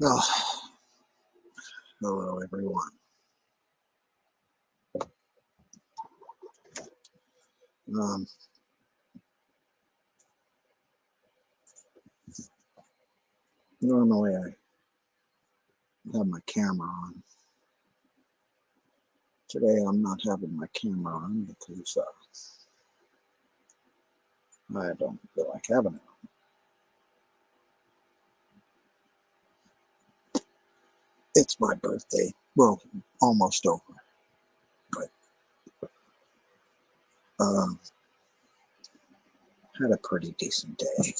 Oh, hello everyone. Um, Normally I have my camera on. Today I'm not having my camera on because I don't feel like having it on. It's my birthday. Well, almost over. But um, had a pretty decent day.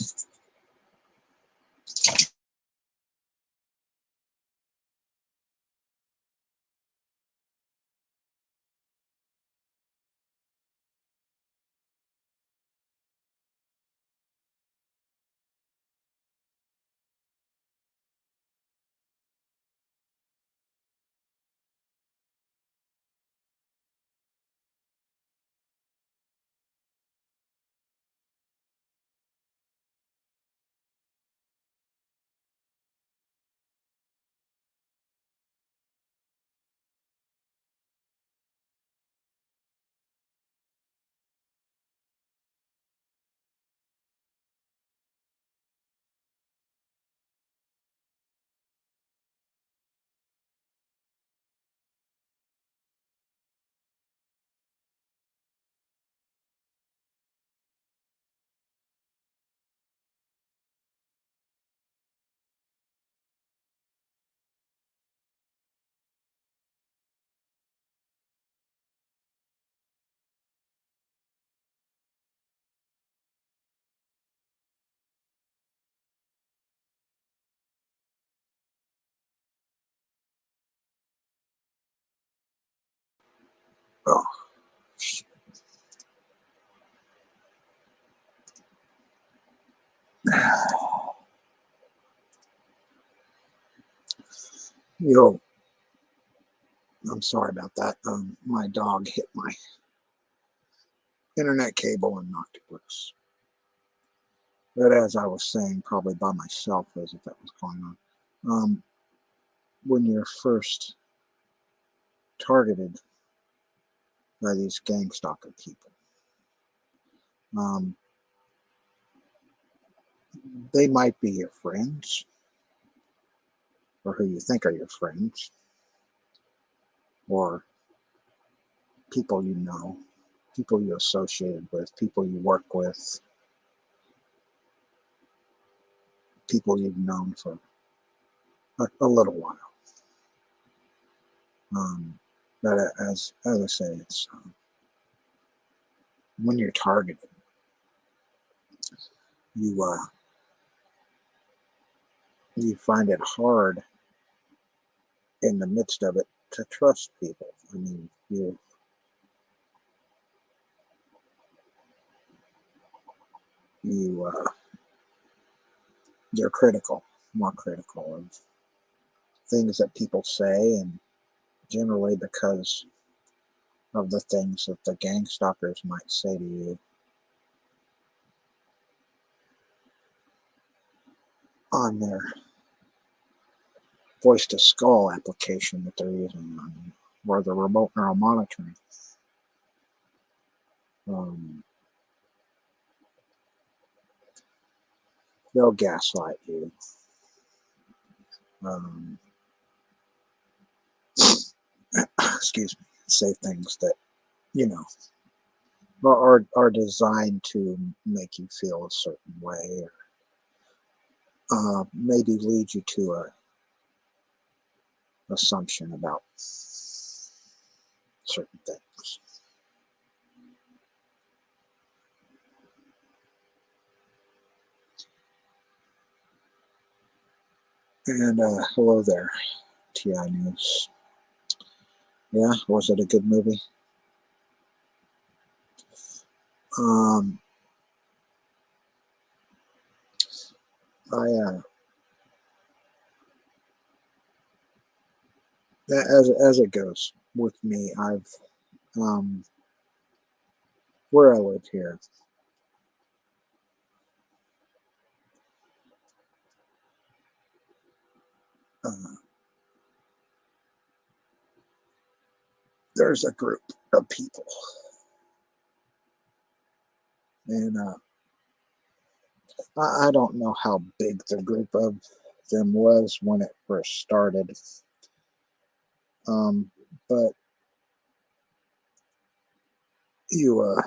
Oh, you know, I'm sorry about that. My dog hit my internet cable and knocked it loose. But as I was saying, probably by myself as if that was going on. When you're first targeted by these gang stalker people, um, they might be your friends or who you think are your friends or people you know, people you associated with, people you work with, people you've known for a little while. But as I say, it's when you're targeted, you you find it hard in the midst of it to trust people. I mean, you you're critical, more critical of things that people say, and generally because of the things that the gang stalkers might say to you on their voice to skull application that they're using on, or the remote neural monitoring. Um, they'll gaslight you. Um, excuse me. Say things that you know are designed to make you feel a certain way, or maybe lead you to a assumption about certain things. And hello there, TI News. Yeah, was it a good movie? Um, I as it goes with me, I've um, where I live here. there's a group of people, and I don't know how big the group of them was when it first started, but you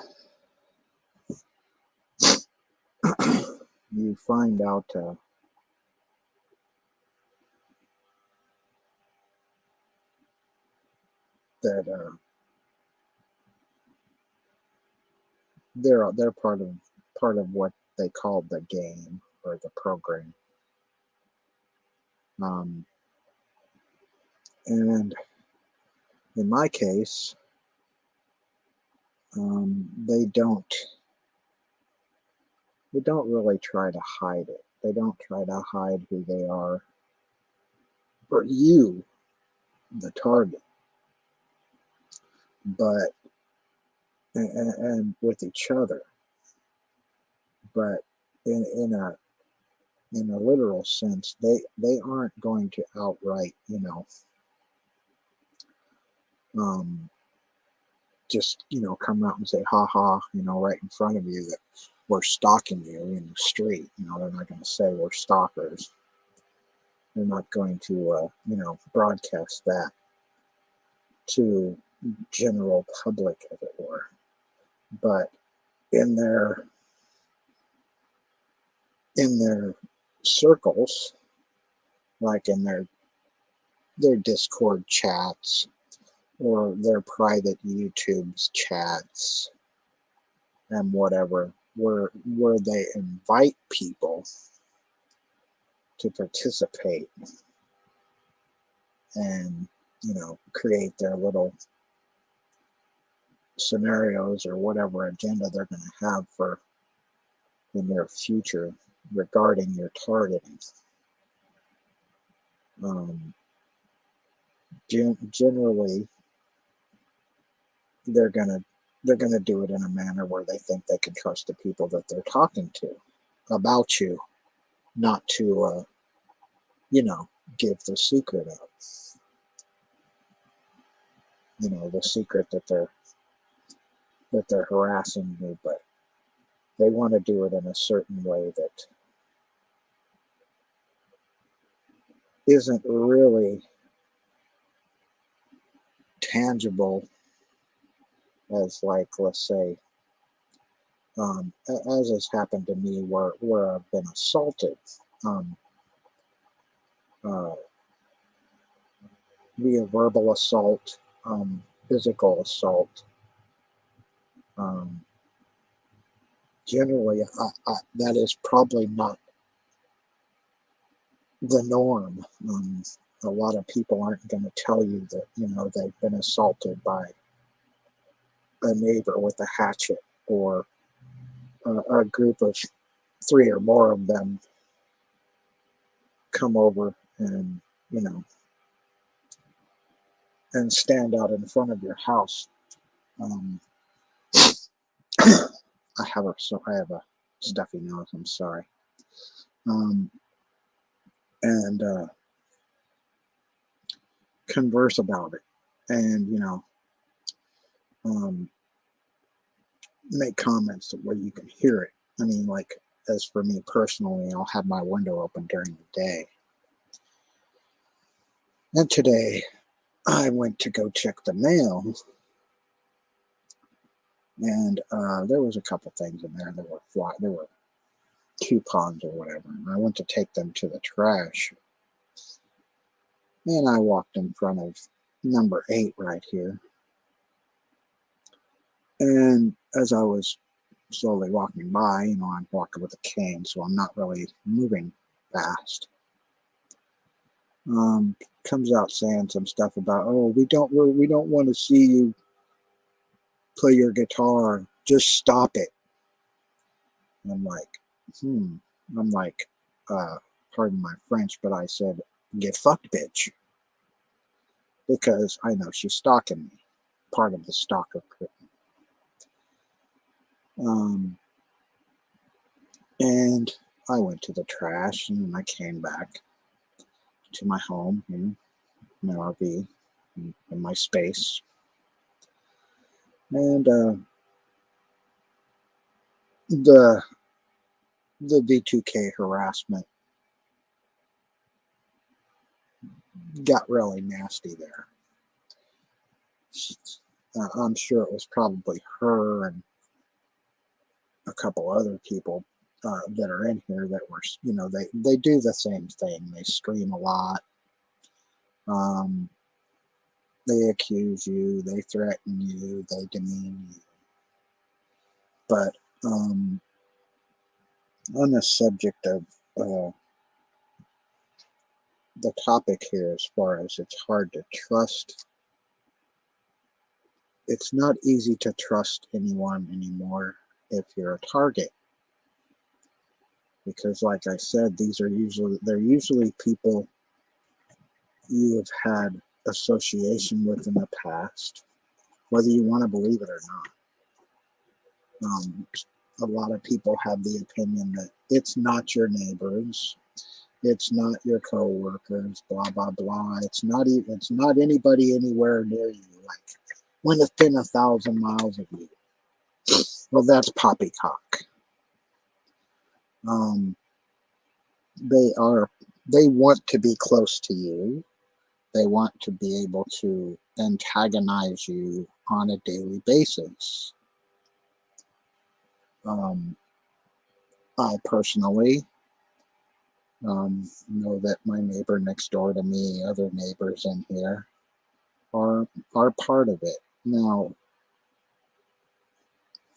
you find out that they're part of what they called the game or the program, um, and in my case, they don't really try to hide it. They don't try to hide who they are, or you, the target, but and with each other, but in a literal sense, they aren't going to outright, um, just come out and say ha ha, right in front of you that we're stalking you in the street. They're not going to say we're stalkers. They're not going to broadcast that to general public, as it were. But in their in their circles, like in their Discord chats or their private YouTube's chats and whatever, where they invite people to participate and create their little scenarios or whatever agenda they're going to have for the near future regarding your targeting. Um, Generally, they're gonna do it in a manner where they think they can trust the people that they're talking to about you, not to give the secret up. The secret that they're harassing you, but they want to do it in a certain way that isn't really tangible, as, like, let's say, as has happened to me where I've been assaulted, um, uh, via verbal assault, physical assault. Um, Generally, that is probably not the norm. A lot of people aren't going to tell you that they've been assaulted by a neighbor with a hatchet, or a group of three or more of them come over and you know and stand out in front of your house. Um, I have a stuffy nose. I'm sorry. Um, and converse about it, and um, make comments where you can hear it. I mean, like, as for me personally, I'll have my window open during the day. And today, I went to go check the mail, and there was a couple things in there that were there were coupons or whatever. And I went to take them to the trash, and I walked in front of number 8 right here. And as I was slowly walking by, I'm walking with a cane, so I'm not really moving fast. Comes out saying some stuff about, oh, we don't want to see you play your guitar. Just stop it. And I'm like, I'm like, pardon my French, but I said, get fucked, bitch, because I know she's stalking me. Part of the stalker. Um, and I went to the trash, and then I came back to my home in my RV, in my space. And the V2K harassment got really nasty there. I'm sure it was probably her and a couple other people that are in here that were, they do the same thing. They scream a lot. They accuse you. They threaten you. They demean you. But on the subject of the topic here, as far as it's hard to trust, it's not easy to trust anyone anymore if you're a target, because like I said, they're usually people you have had association with in the past, whether you want to believe it or not. A lot of people have the opinion that it's not your neighbors, it's not your coworkers, blah blah blah. It's not anybody anywhere near you. Like when it's been 1,000 miles of you. Well, that's poppycock. They want to be close to you. They want to be able to antagonize you on a daily basis. I personally know that my neighbor next door to me, other neighbors in here, are part of it. Now,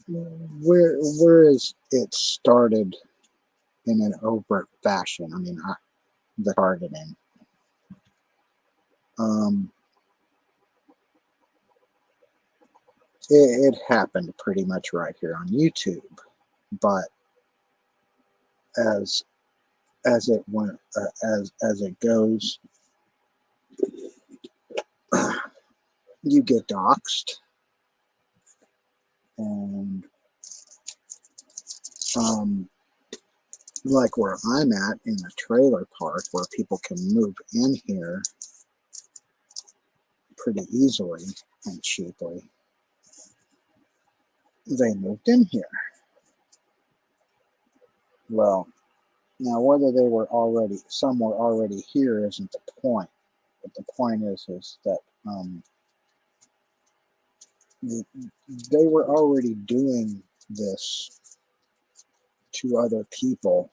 where is it started in an overt fashion? I mean, the targeting. It happened pretty much right here on YouTube, but as it went, as it goes, you get doxxed, and like where I'm at in a trailer park where people can move in here pretty easily and cheaply, they moved in here. Well, now whether some were already here isn't the point. But the point is that they were already doing this to other people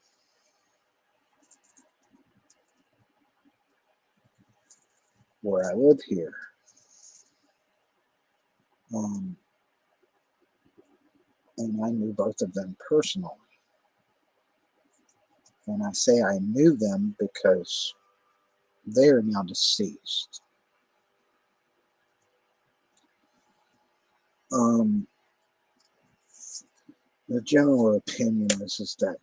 where I live here. And I knew both of them personally. And I say I knew them because they are now deceased. The general opinion is that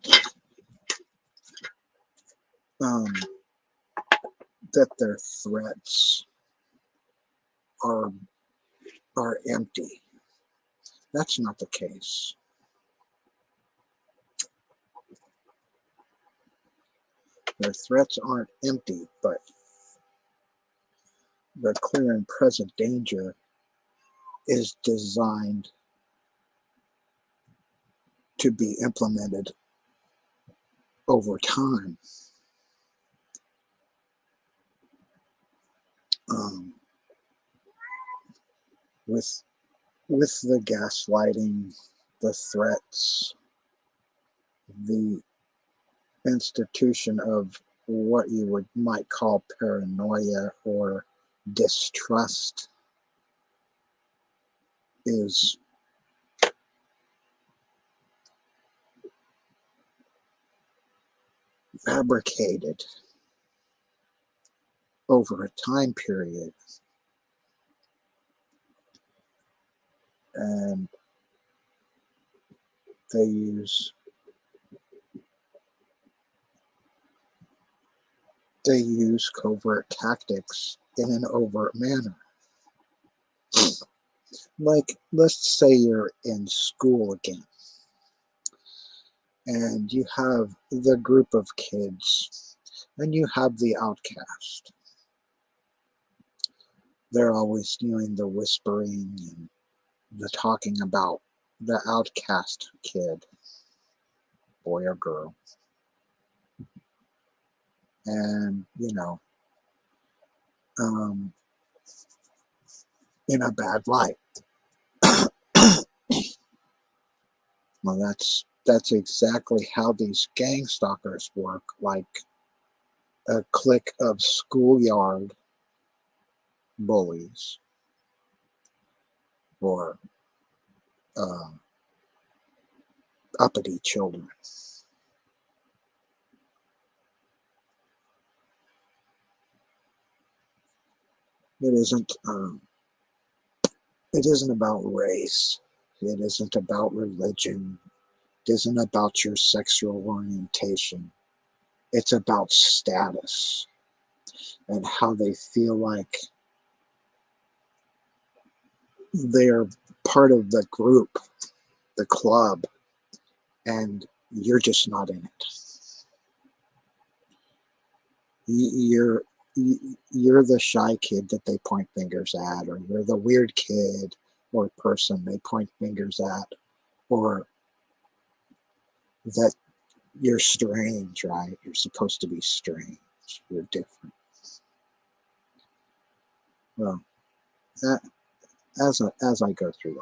that their threats are empty. That's not the case. Their threats aren't empty, but the clear and present danger is designed to be implemented over time. With the gaslighting, the threats, the institution of what you might call paranoia or distrust is fabricated over a time period, and they use covert tactics in an overt manner. Like, let's say you're in school again, and you have the group of kids And you have the outcast. They're always doing the whispering and the talking about the outcast kid, boy or girl. And, um, in a bad light. Well, that's exactly how these gang stalkers work, like a clique of schoolyard bullies or uh, uppity children. It isn't. It isn't about race. It isn't about religion. It isn't about your sexual orientation. It's about status and how they feel like they're part of the group, the club, and you're just not in it. You're you're the shy kid that they point fingers at, or you're the weird kid or person they point fingers at, or that you're strange, right? You're supposed to be strange. You're different. Well, as I go through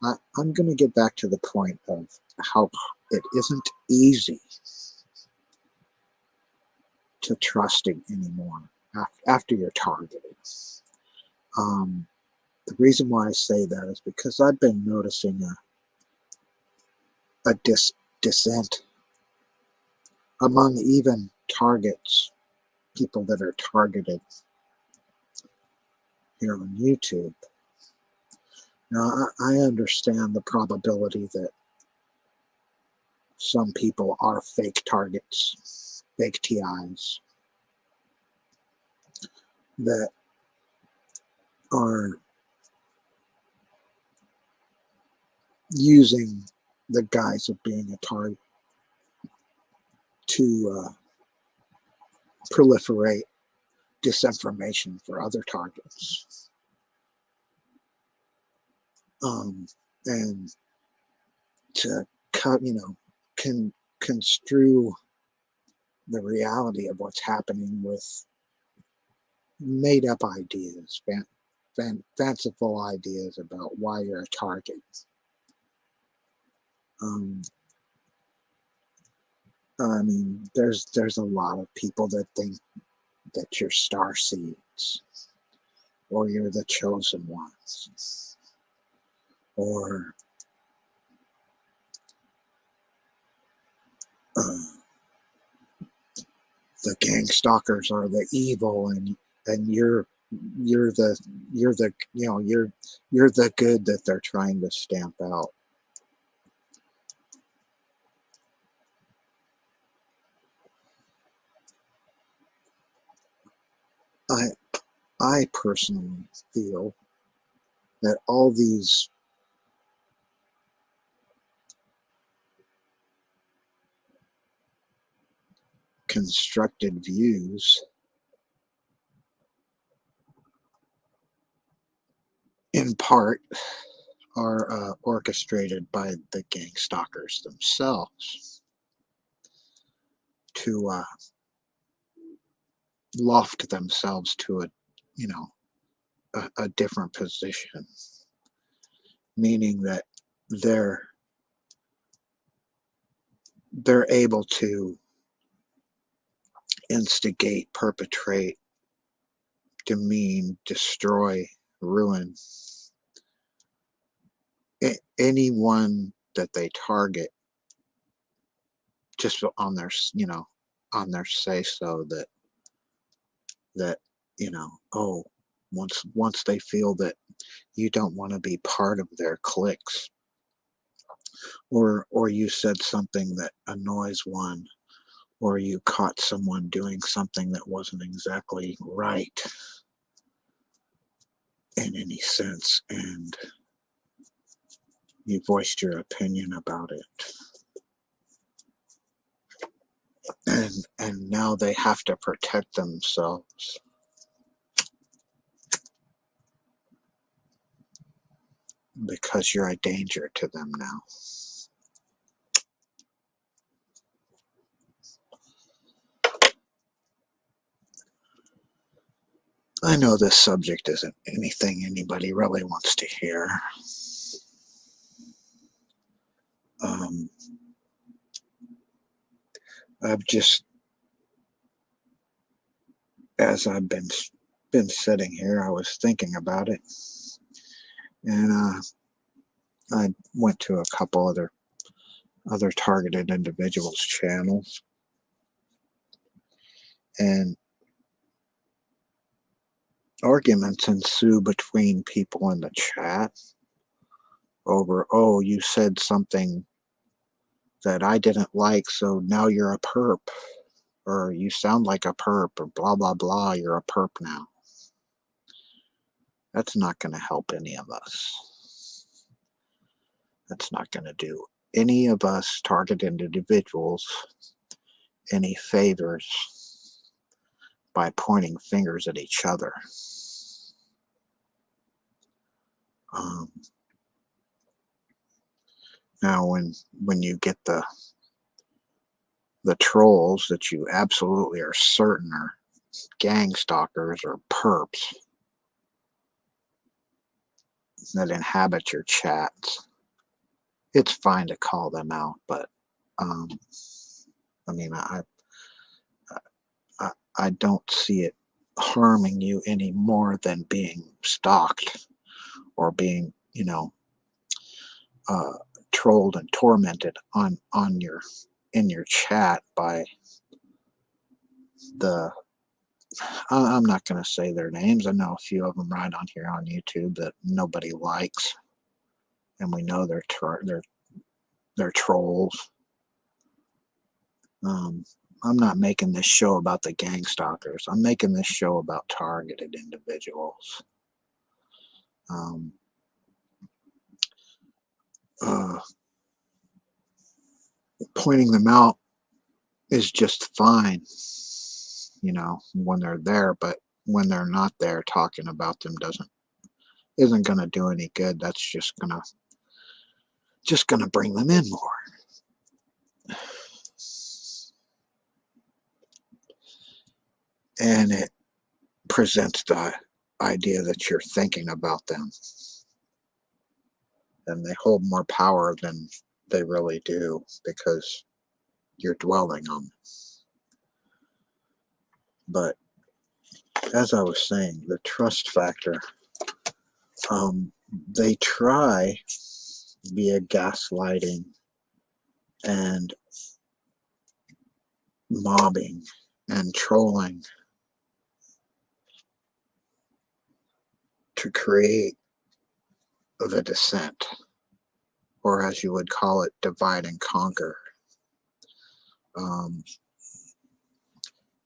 that, I'm going to get back to the point of how it isn't easy to trusting anymore after you're targeted. The reason why I say that is because I've been noticing a dissent among even targets, people that are targeted here on YouTube. Now, I understand the probability that some people are fake targets, fake TIs, that are using the guise of being a target to proliferate disinformation for other targets. And to cut, construe the reality of what's happening with made up ideas, fanciful ideas about why you're a target. I mean, there's a lot of people that think that you're star seeds, or you're the chosen ones, or the gang stalkers are the evil, and you're the you're the good that they're trying to stamp out. I personally feel that all these constructed views in part are orchestrated by the gang stalkers themselves to loft themselves to a different position, meaning that they're able to instigate, perpetrate, demean, destroy, ruin anyone that they target, just on their say so, that oh, once they feel that you don't want to be part of their cliques, or you said something that annoys one, or you caught someone doing something that wasn't exactly right in any sense, and you voiced your opinion about it, and now they have to protect themselves because you're a danger to them now. I know this subject isn't anything anybody really wants to hear. I've just, as I've been sitting here, I was thinking about it, and I went to a couple other targeted individuals' channels, and arguments ensue between people in the chat over, oh, you said something that I didn't like, so now you're a perp, or you sound like a perp, or blah, blah, blah, you're a perp now. That's not going to help any of us. That's not going to do any of us targeted individuals any favors by pointing fingers at each other. Now, when you get the trolls that you absolutely are certain are gang stalkers or perps that inhabit your chats, it's fine to call them out, but I mean, I don't see it harming you any more than being stalked or being, trolled and tormented in your chat by the I'm not going to say their names. I know a few of them right on here on YouTube that nobody likes, and we know they're trolls. I'm not making this show about the gang stalkers. I'm making this show about targeted individuals. Pointing them out is just fine, when they're there, but when they're not there, talking about them isn't going to do any good. That's just going to bring them in more. And it presents the idea that you're thinking about them, and they hold more power than they really do because you're dwelling on them. But as I was saying, the trust factor, they try via gaslighting and mobbing and trolling to create the dissent, or as you would call it, divide and conquer.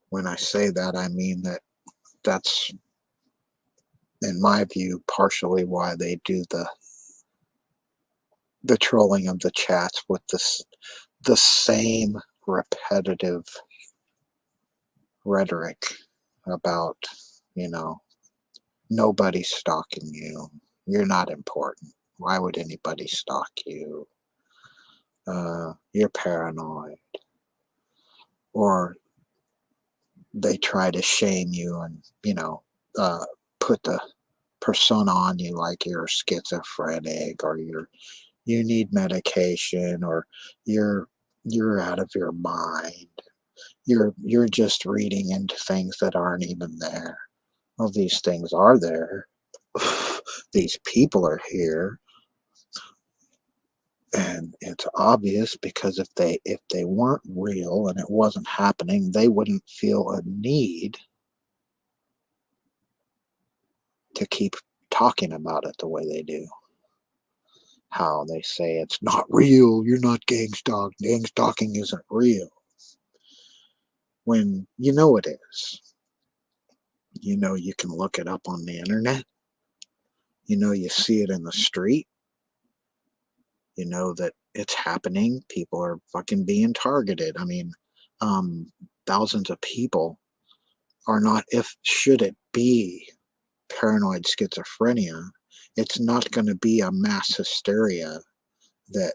When I say that, I mean that's, in my view, partially why they do the trolling of the chats with the same repetitive rhetoric about, nobody's stalking you. You're not important. Why would anybody stalk you? You're paranoid. Or they try to shame you and, put the persona on you like you're schizophrenic, or you need medication, or you're out of your mind. You're just reading into things that aren't even there. Well, these things are there. These people are here, and it's obvious, because if they weren't real and it wasn't happening, they wouldn't feel a need to keep talking about it the way they do. How they say it's not real, you're not gang stalking isn't real, when you know it is. You can look it up on the internet. You see it in the street. You know that it's happening. People are fucking being targeted. I mean, thousands of people are not, if should it be paranoid schizophrenia, it's not going to be a mass hysteria that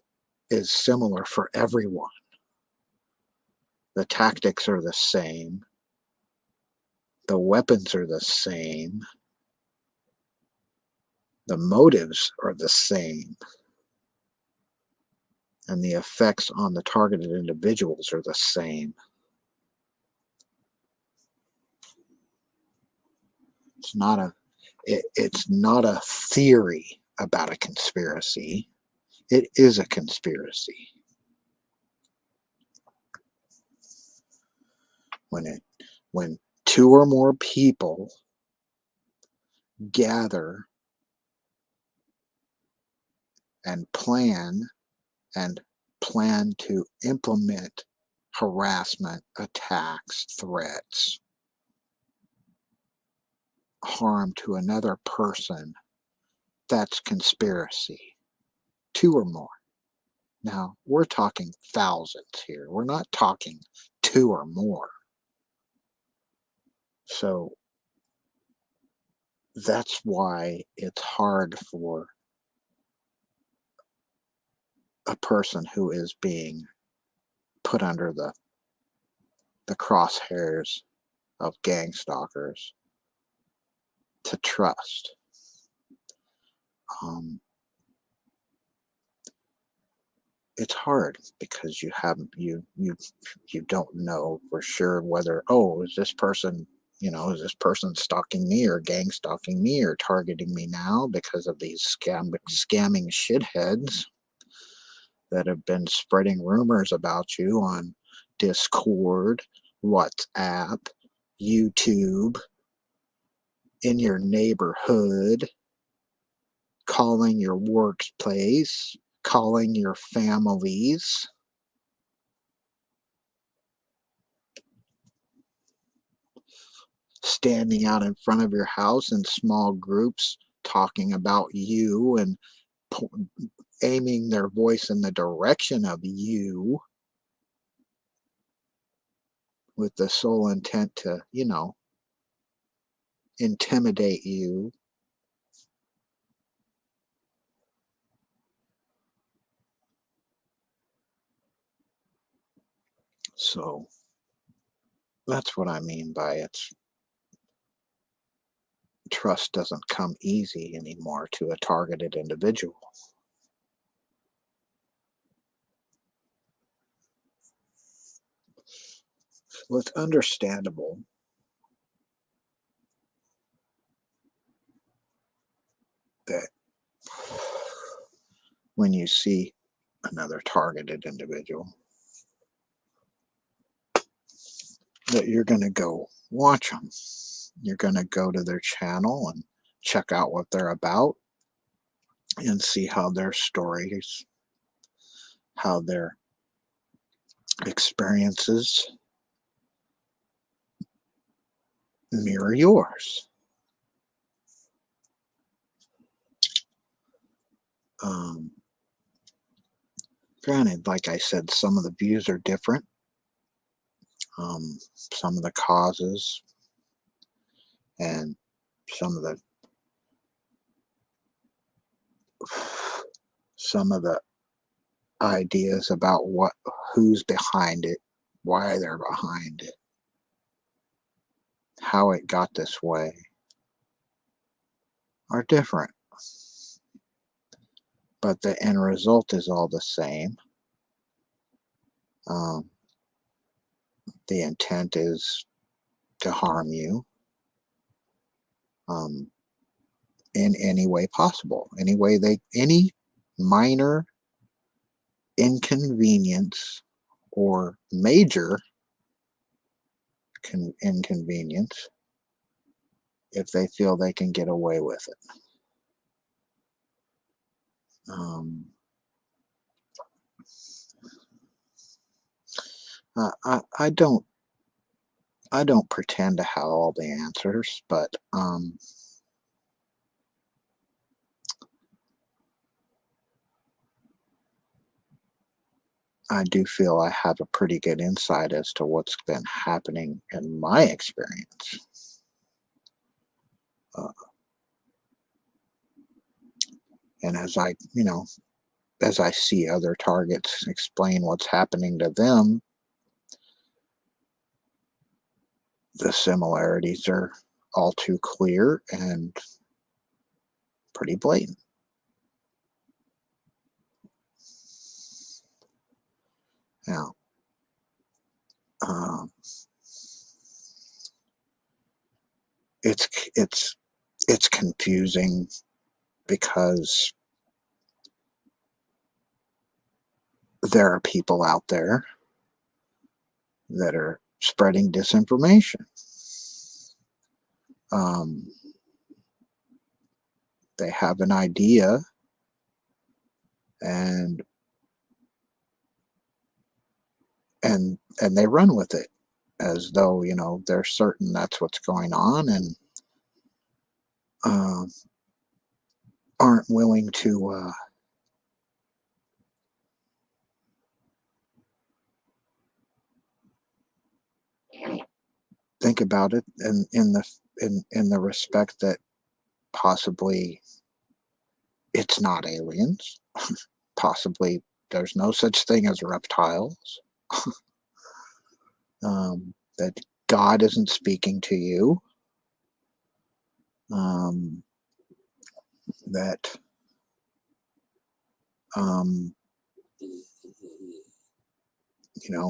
is similar for everyone. The tactics are the same. The weapons are the same. The motives are the same. And the effects on the targeted individuals are the same. It's not a theory about a conspiracy. It is a conspiracy. When two or more people gather and plan to implement harassment, attacks, threats, harm to another person, that's conspiracy. Two or more. Now, we're talking thousands here. We're not talking two or more. So that's why it's hard for a person who is being put under the crosshairs of gang stalkers to trust. It's hard because you don't know for sure whether, is this person stalking me or gang stalking me or targeting me now because of these scamming shitheads that have been spreading rumors about you on Discord, WhatsApp, YouTube, in your neighborhood, calling your workplace, calling your families. Standing out in front of your house in small groups talking about you and aiming their voice in the direction of you with the sole intent to, intimidate you. So that's what I mean by trust doesn't come easy anymore to a targeted individual. Well, it's understandable that when you see another targeted individual, that you're going to go watch them. You're going to go to their channel and check out what they're about and see how their stories, how their experiences mirror yours. Granted, like I said, some of the views are different. Some of the causes and some of the ideas about who's behind it, why they're behind it, how it got this way are different. But the end result is all the same. The intent is to harm you in any way possible, any minor inconvenience or major inconvenience if they feel they can get away with it. I don't pretend to have all the answers, but I do feel I have a pretty good insight as to what's been happening in my experience. Uh, and as I see other targets explain what's happening to them, the similarities are all too clear and pretty blatant. Now, um, it's it's it's confusing because there are people out there that are spreading disinformation. Um, they have an idea and and they run with it as though they're certain that's what's going on, and um, aren't willing to think about it in the respect that possibly it's not aliens, possibly there's no such thing as reptiles, that God isn't speaking to you, um, that um,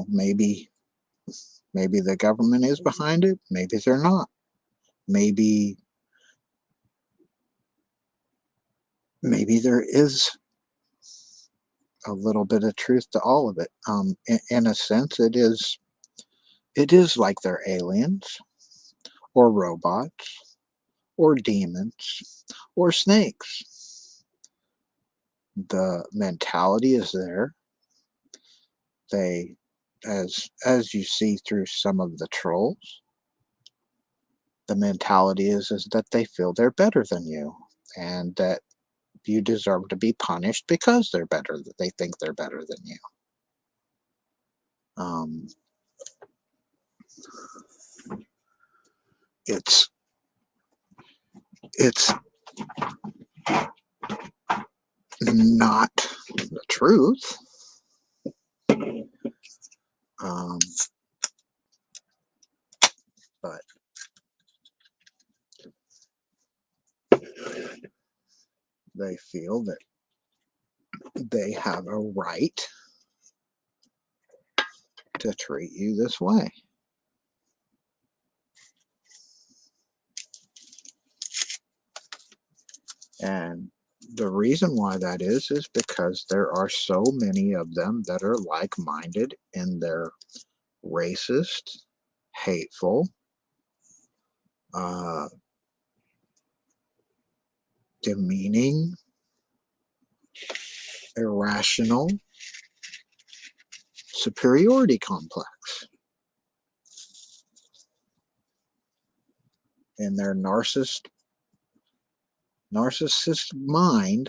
maybe the government is behind it, maybe they're not, maybe there is a little bit of truth to all of it. In a sense, it is like they're aliens or robots or demons or snakes. The mentality is there. They, as you see through some of the trolls, the mentality is that they feel they're better than you, and that you deserve to be punished because they're better. That they think they're better than you. Um, it's it's not the truth. Um, but they feel that they have a right to treat you this way. And the reason why that is because there are so many of them that are like minded in their racist, hateful, uh, demeaning, irrational superiority complex. In their narcissist mind,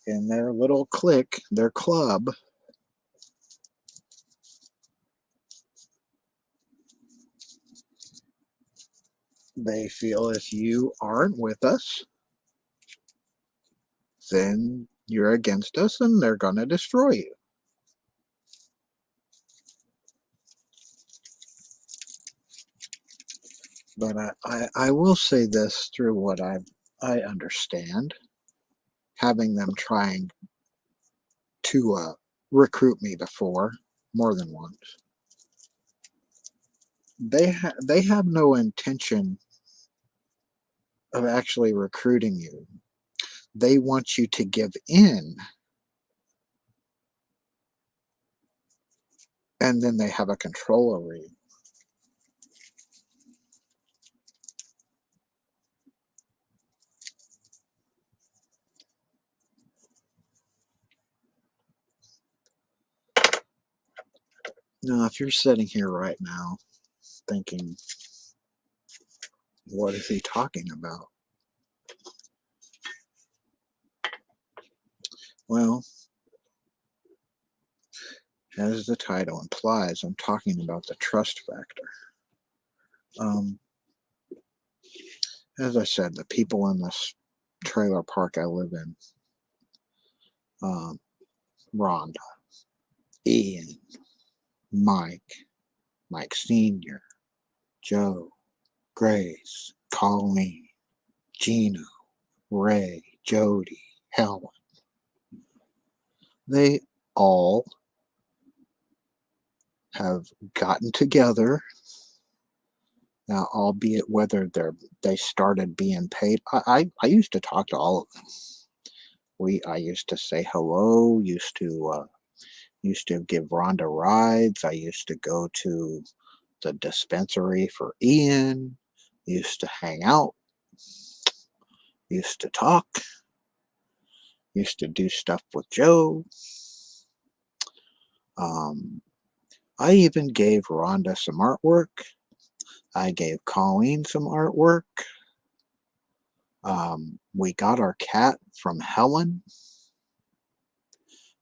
in their little clique, their club, they feel if you aren't with us, then you're against us and they're going to destroy you. But I will say this through what I understand, having them trying to recruit me before, more than once. They have no intention of actually recruiting you. They want you to give in, and then they have a control over you. Now, if you're sitting here right now thinking, what is he talking about? Well, as the title implies, I'm talking about the trust factor. Um, as I said, the people in this trailer park I live in, um, Rhonda, Ian, Mike, Mike Sr., Joe, Grace, Colleen, Gino, Ray, Jody, Helen, they all have gotten together now, albeit whether they started being paid. I used to talk to all of them. I used to say hello, used to give Rhonda rides. I used to go to the dispensary for Ian, used to hang out, used to talk, used to do stuff with Joe. Um, I even gave Rhonda some artwork. I gave Colleen some artwork. We got our cat from Helen.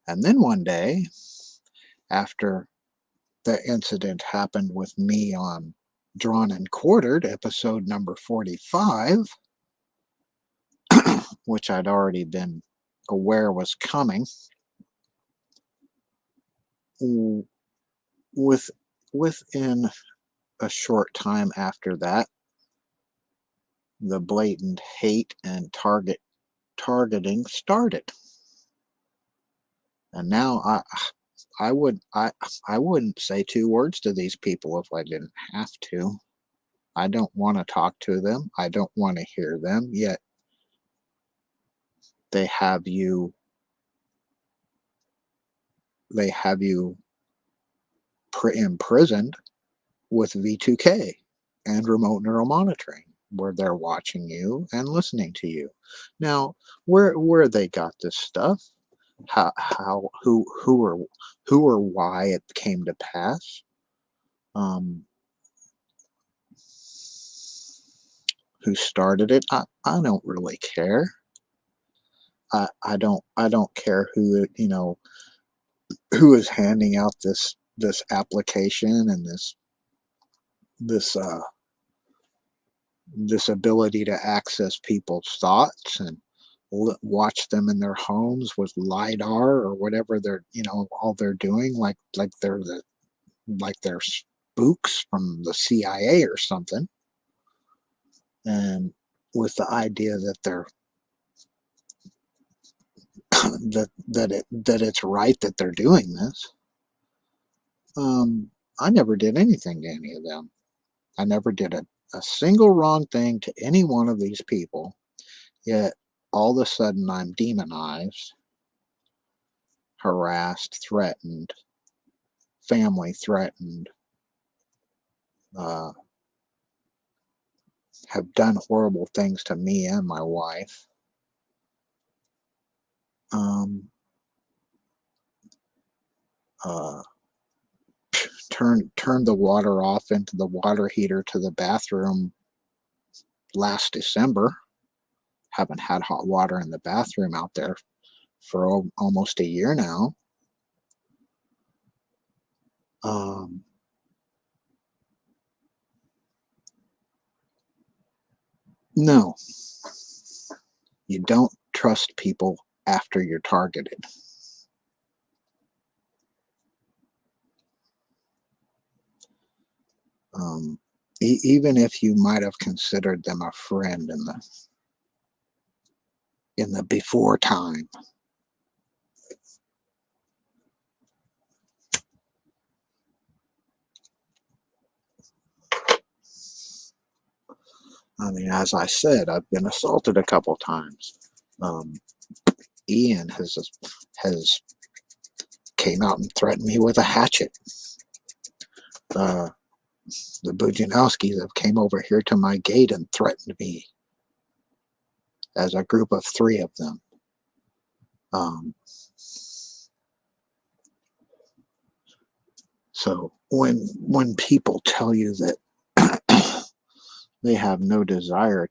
And then one day, after the incident happened with me on Drawn and Quartered, episode number 45, which I'd already been aware was coming, with within a short time after that, the blatant hate and targeting started. And now I wouldn't say two words to these people if I didn't have to. I don't want to talk to them. I don't want to hear them. Yet they have you they have you imprisoned with V2K and remote neural monitoring, where they're watching you and listening to you. Now, where they got this stuff, how who or why it came to pass, um, who started it, I don't really care. I don't care who is handing out this application and this this ability to access people's thoughts and watch them in their homes with lidar or whatever they're all they're doing, like they're spooks from the CIA or something, and with the idea that they're that it's right that they're doing this. I never did anything to any of them. I never did a single wrong thing to any one of these people, yet all of a sudden I'm demonized, harassed, threatened, family threatened, uh, have done horrible things to me and my wife. Um, uh, turned the water off into the water heater to the bathroom last December. Haven't had hot water in the bathroom out there for almost a year now. Um, no, you don't trust people after you're targeted. Even if you might have considered them a friend in the before time. I mean, as I said, I've been assaulted a couple times. Um, Ian has came out and threatened me with a hatchet. The Bujanowskis have came over here to my gate and threatened me, as a group of three of them. So when people tell you that they have no desire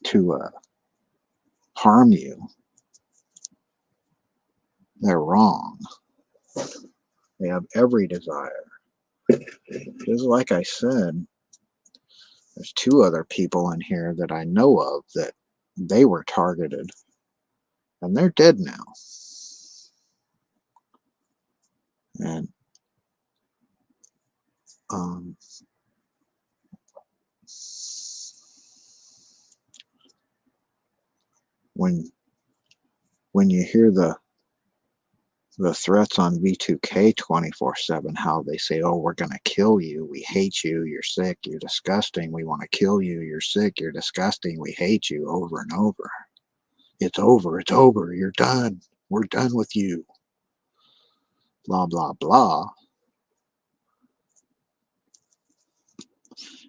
to harm you, they're wrong. They have every desire. Just like I said, there's 2 other people in here that I know of that they were targeted, and they're dead now. And when you hear the threats on V2K 24/7, how they say, "Oh, we're going to kill you. We hate you. You're sick. You're disgusting. We want to kill you. You're sick. You're disgusting. We hate you," over and over. It's over. It's over. You're done. We're done with you. Blah, blah, blah.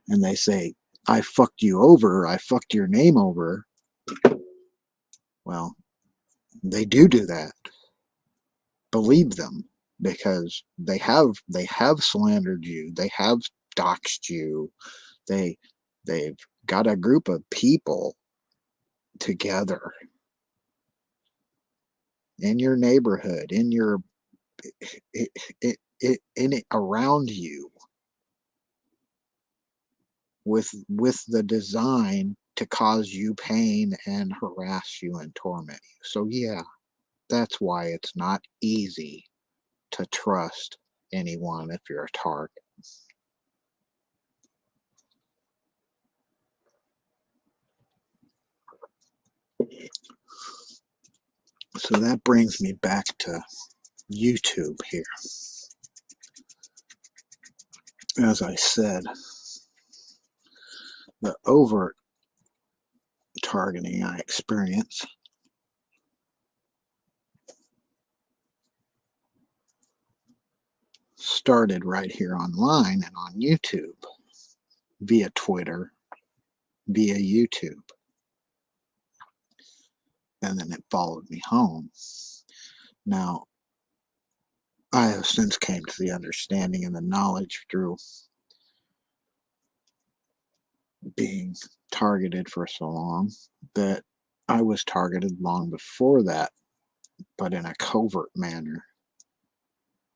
And they say, "I fucked you over. I fucked your name over." Well, they do that. Believe them, because they have slandered you. They have doxed you. They've got a group of people together in your neighborhood, in your in it around you, with the design to cause you pain and harass you and torment you. So yeah, that's why it's not easy to trust anyone if you're a target. So that brings me back to YouTube here. As I said, the overt targeting I experience started right here online and on YouTube, via Twitter, via YouTube. And then it followed me home. Now, I have since came to the understanding and the knowledge through being targeted for so long that I was targeted long before that, but in a covert manner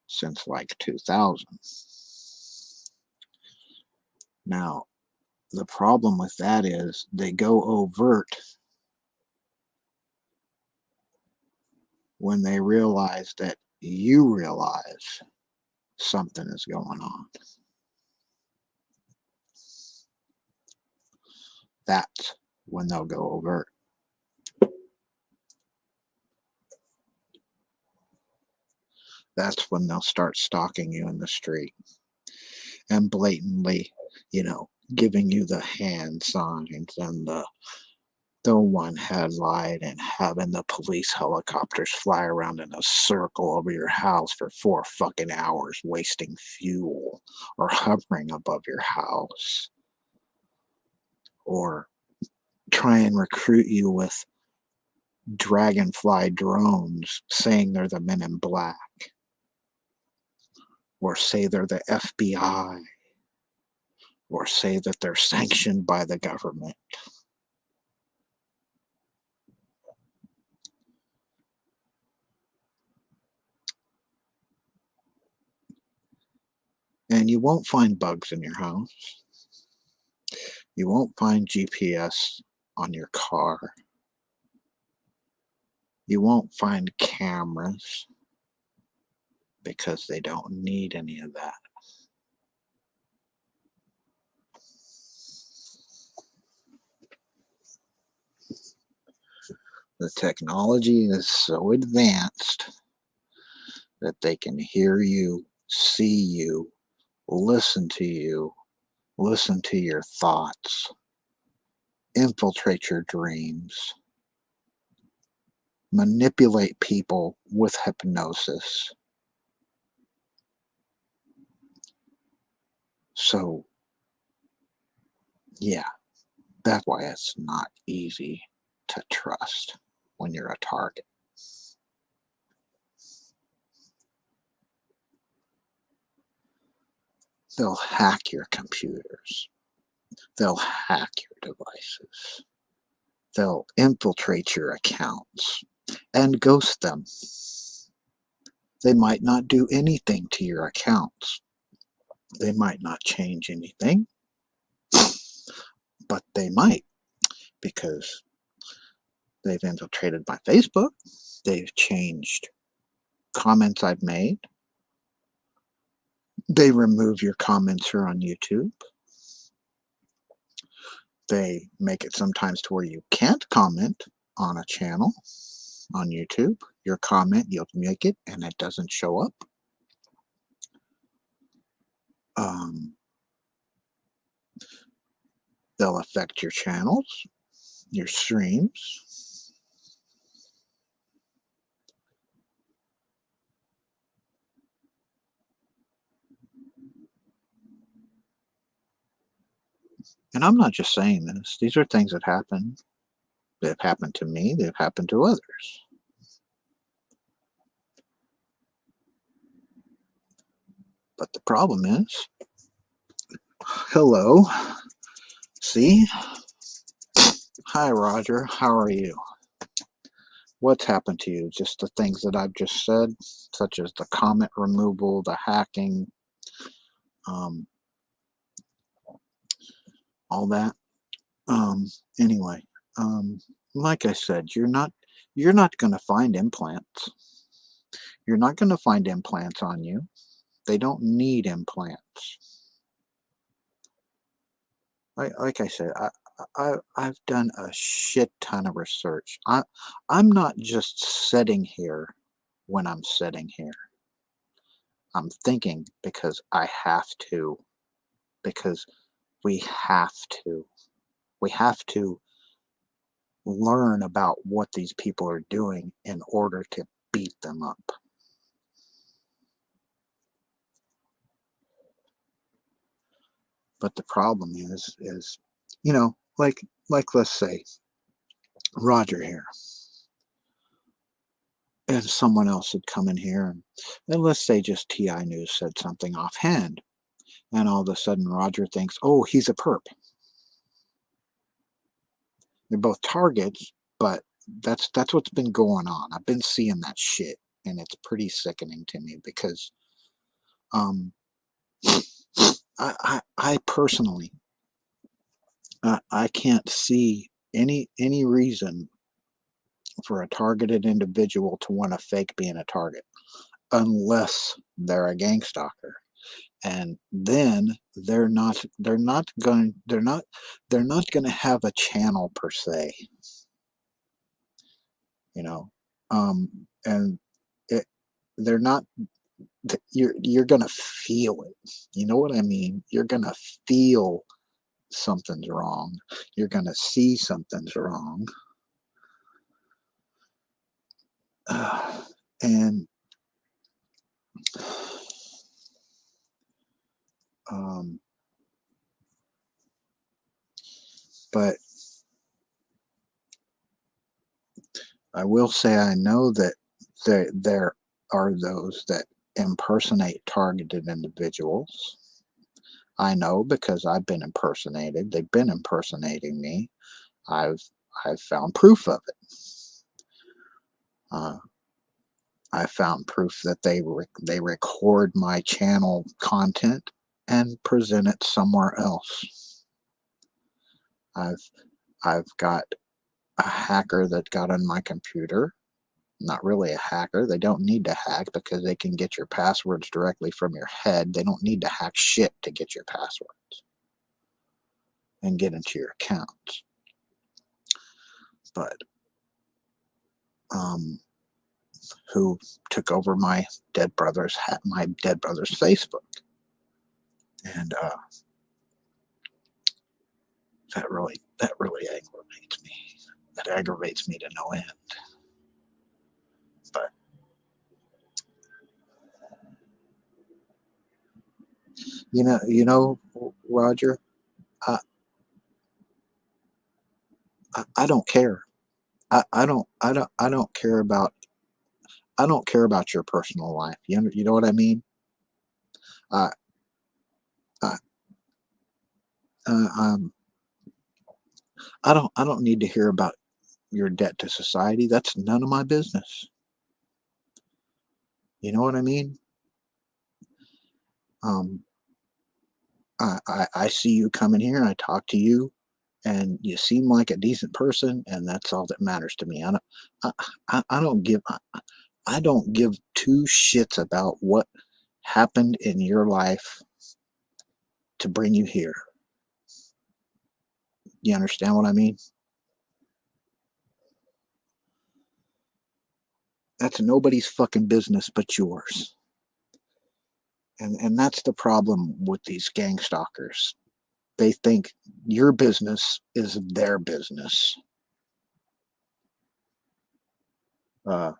since like 2000. Now, the problem with that is they go overt when they realize that you realize something is going on. That's when they'll go overt. That's when they'll start stalking you in the street and blatantly, giving you the hand signs and the one headlight and having the police helicopters fly around in a circle over your house for 4 fucking hours, wasting fuel, or hovering above your house, or try and recruit you with dragonfly drones saying they're the Men in Black, or say they're the FBI, or say that they're sanctioned by the government. And you won't find bugs in your house. You won't find GPS on your car. You won't find cameras because they don't need any of that. The technology is so advanced that they can hear you, see you, listen to your thoughts, infiltrate your dreams, manipulate people with hypnosis. So, yeah, that's why it's not easy to trust when you're a target. They'll hack your computers. They'll hack your devices. They'll infiltrate your accounts and ghost them. They might not do anything to your accounts. They might not change anything, but they might, because they've infiltrated my Facebook. They've changed comments I've made. They remove your comments here on YouTube. They make it sometimes to where you can't comment on a channel on YouTube. Your comment, you'll make it and it doesn't show up. They'll affect your channels, your streams. And I'm not just saying this. These are things that happen. They've happened to me. They've happened to others. But the problem is, hello, see? Hi, Roger. How are you? What's happened to you? Just the things that I've just said, such as the comment removal, the hacking, all that. Anyway, like I said, you're not going to find implants. You're not going to find implants on you. They don't need implants. Like I said, I've done a shit ton of research. I'm not just sitting here when I'm sitting here. I'm thinking because I have to. Because we have to. We have to learn about what these people are doing in order to beat them up. But the problem is, you know, like let's say Roger here, and someone else had come in here, and let's say just TI News said something offhand, and all of a sudden Roger thinks, oh, he's a perp. They're both targets, but that's what's been going on. I've been seeing that shit, and it's pretty sickening to me because I personally I can't see any reason for a targeted individual to want to fake being a target unless they're a gang stalker, and then they're not going to have a channel per se, you know. And it, they're not you're gonna feel it, you know what I mean? You're gonna feel something's wrong. You're gonna see something's wrong. And but I will say I know that there are those that impersonate targeted individuals. I know because I've been impersonated. They've been impersonating me. I've found proof of it. I found proof that they record my channel content and present it somewhere else. I've got a hacker that got on my computer. Not really a hacker. They don't need to hack because they can get your passwords directly from your head. They don't need to hack shit to get your passwords and get into your accounts. But who took over my dead brother's Facebook, and that really aggravates me. That aggravates me to no end. But you know, Roger, I don't care. I don't care about your personal life. You know what I mean? Uh, uh, um, I don't need to hear about your debt to society, that's none of my business. You know what I mean? Um, I see you coming here, I talk to you, and you seem like a decent person, and that's all that matters to me. I, I don't give I don't give two shits about what happened in your life to bring you here. You understand what I mean? That's nobody's fucking business but yours. And that's the problem with these gang stalkers. They think your business is their business. Uh,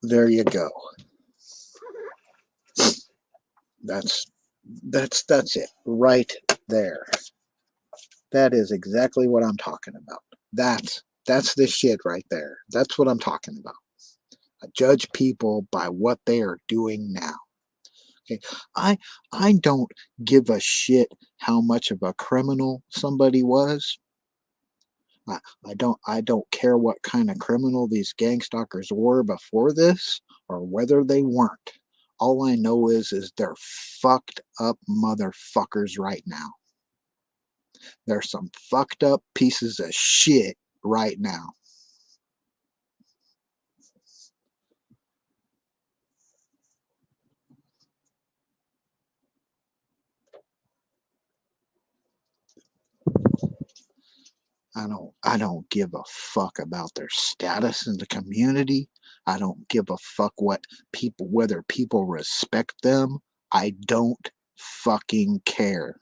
there you go. That's that's it right there. That is exactly what I'm talking about. That's the shit right there. That's what I'm talking about. I judge people by what they are doing now. Okay. I I don't give a shit how much of a criminal somebody was. I don't care what kind of criminal these gang stalkers were before this or whether they weren't. All I know is they're fucked up motherfuckers right now. They're some fucked up pieces of shit right now. I don't give a fuck about their status in the community. I don't give a fuck what people whether people respect them. I don't fucking care.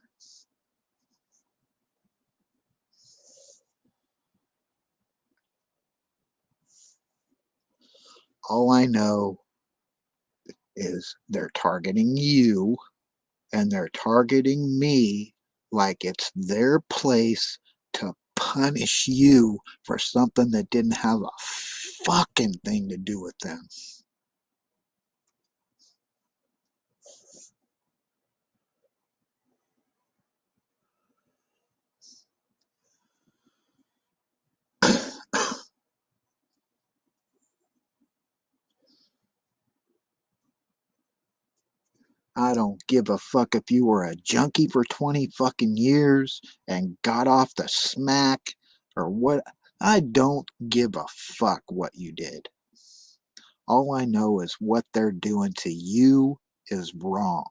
All I know is they're targeting you and they're targeting me like it's their place to punish you for something that didn't have a fucking thing to do with them. I don't give a fuck if you were a junkie for 20 fucking years and got off the smack or what. I don't give a fuck what you did. All I know is what they're doing to you is wrong.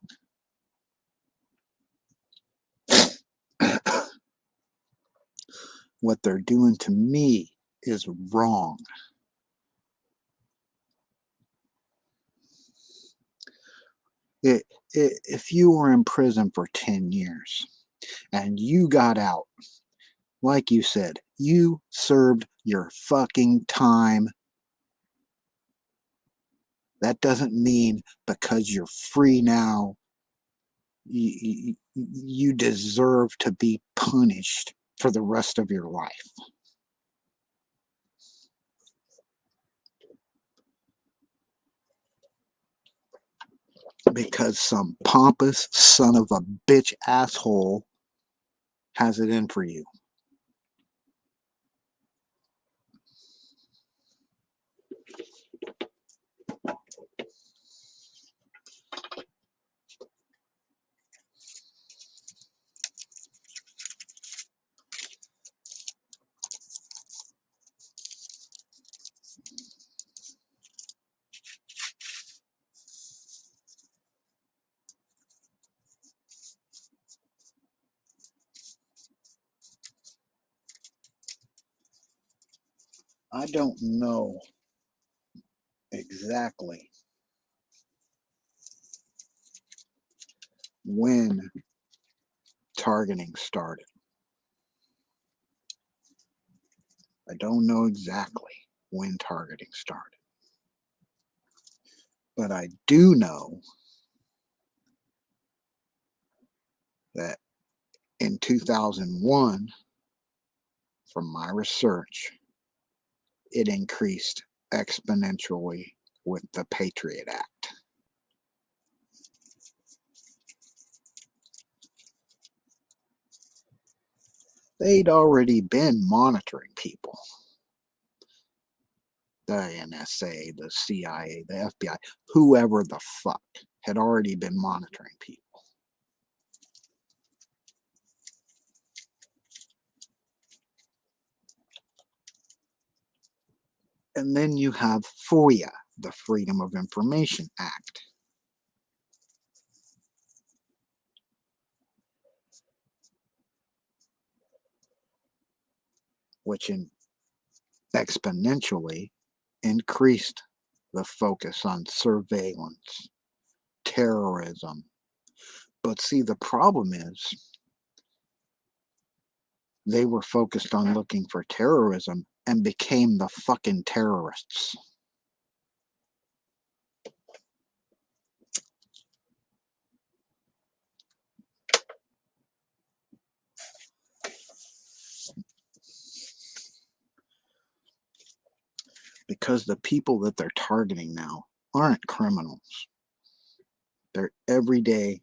What they're doing to me is wrong. It, if you were in prison for 10 years and you got out, like you said, you served your fucking time. That doesn't mean because you're free now, you deserve to be punished for the rest of your life. Because some pompous son of a bitch asshole has it in for you. I don't know exactly when targeting started. I don't know exactly when targeting started. But I do know that in 2001, from my research, it increased exponentially with the Patriot Act. they'd already been monitoring people. The NSA, the CIA, the FBI, whoever the fuck had already been monitoring people. And then you have FOIA, the Freedom of Information Act. Which exponentially increased the focus on surveillance, terrorism. But see, the problem is they were focused on looking for terrorism and became the fucking terrorists. Because the people that they're targeting now aren't criminals. They're everyday,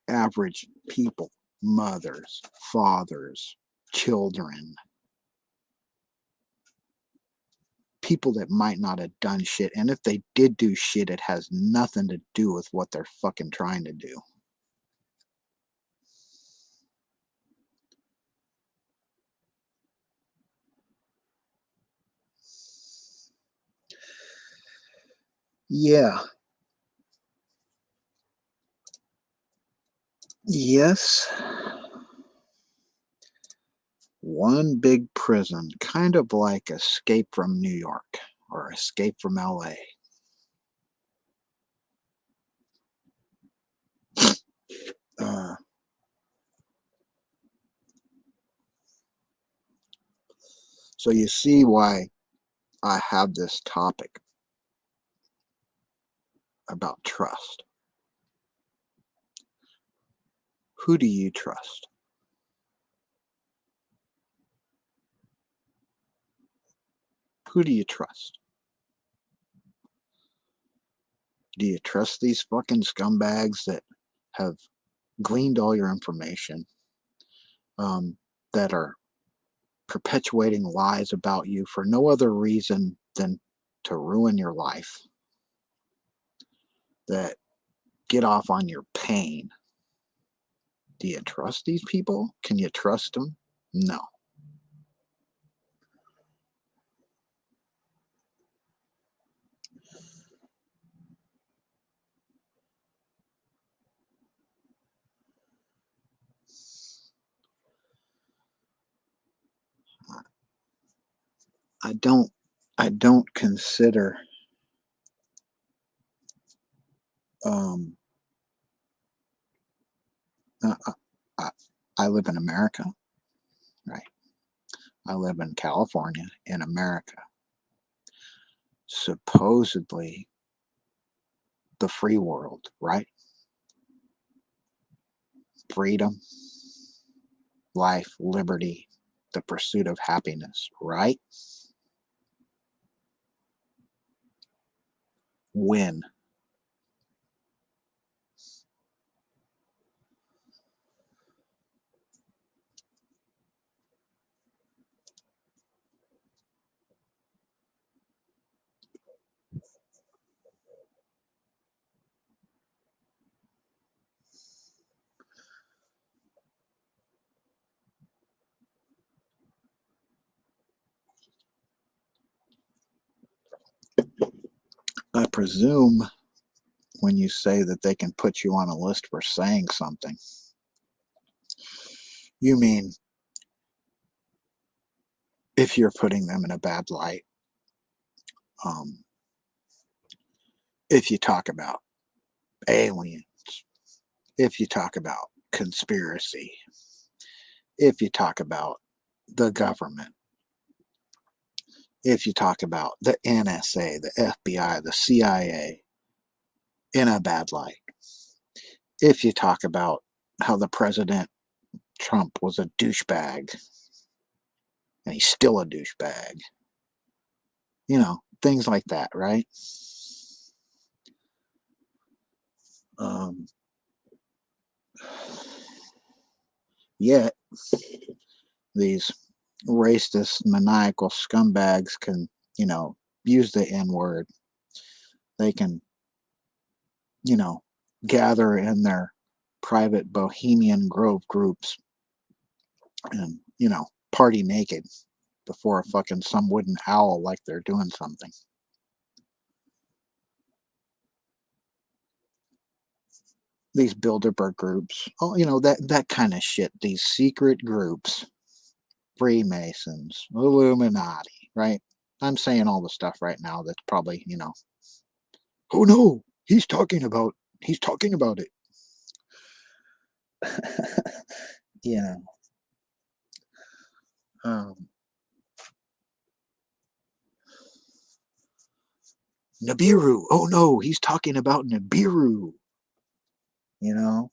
average people, mothers, fathers, children, people that might not have done shit. And if they did do shit, it has nothing to do with what they're fucking trying to do. Yeah. Yes. One big prison, kind of like Escape from New York or Escape from LA. So you see why I have this topic about trust. Who do you trust? Who do you trust? Do you trust these fucking scumbags that have gleaned all your information, that are perpetuating lies about you for no other reason than to ruin your life, that get off on your pain? Do you trust these people? Can you trust them? No. I don't consider um I, I, I live in America, right? I live in California in America. Supposedly the free world, right? Freedom, life, liberty, the pursuit of happiness, right? When? I presume when you say that they can put you on a list for saying something, you mean if you're putting them in a bad light. Um, if you talk about aliens, if you talk about conspiracy, if you talk about the government, if you talk about the NSA, the FBI, the CIA in a bad light, if you talk about how the president Trump was a douchebag and he's still a douchebag, things like that, right? Um, yet These racist, maniacal scumbags can, use the N word. They can, you know, gather in their private Bohemian Grove groups and, party naked before a fucking some wooden owl like they're doing something. These Bilderberg groups, oh, that kind of shit. These secret groups, Freemasons, Illuminati, right? I'm saying all the stuff right now that's probably, oh no, he's talking about it. you know, um, Nibiru. Oh no, he's talking about Nibiru. You know,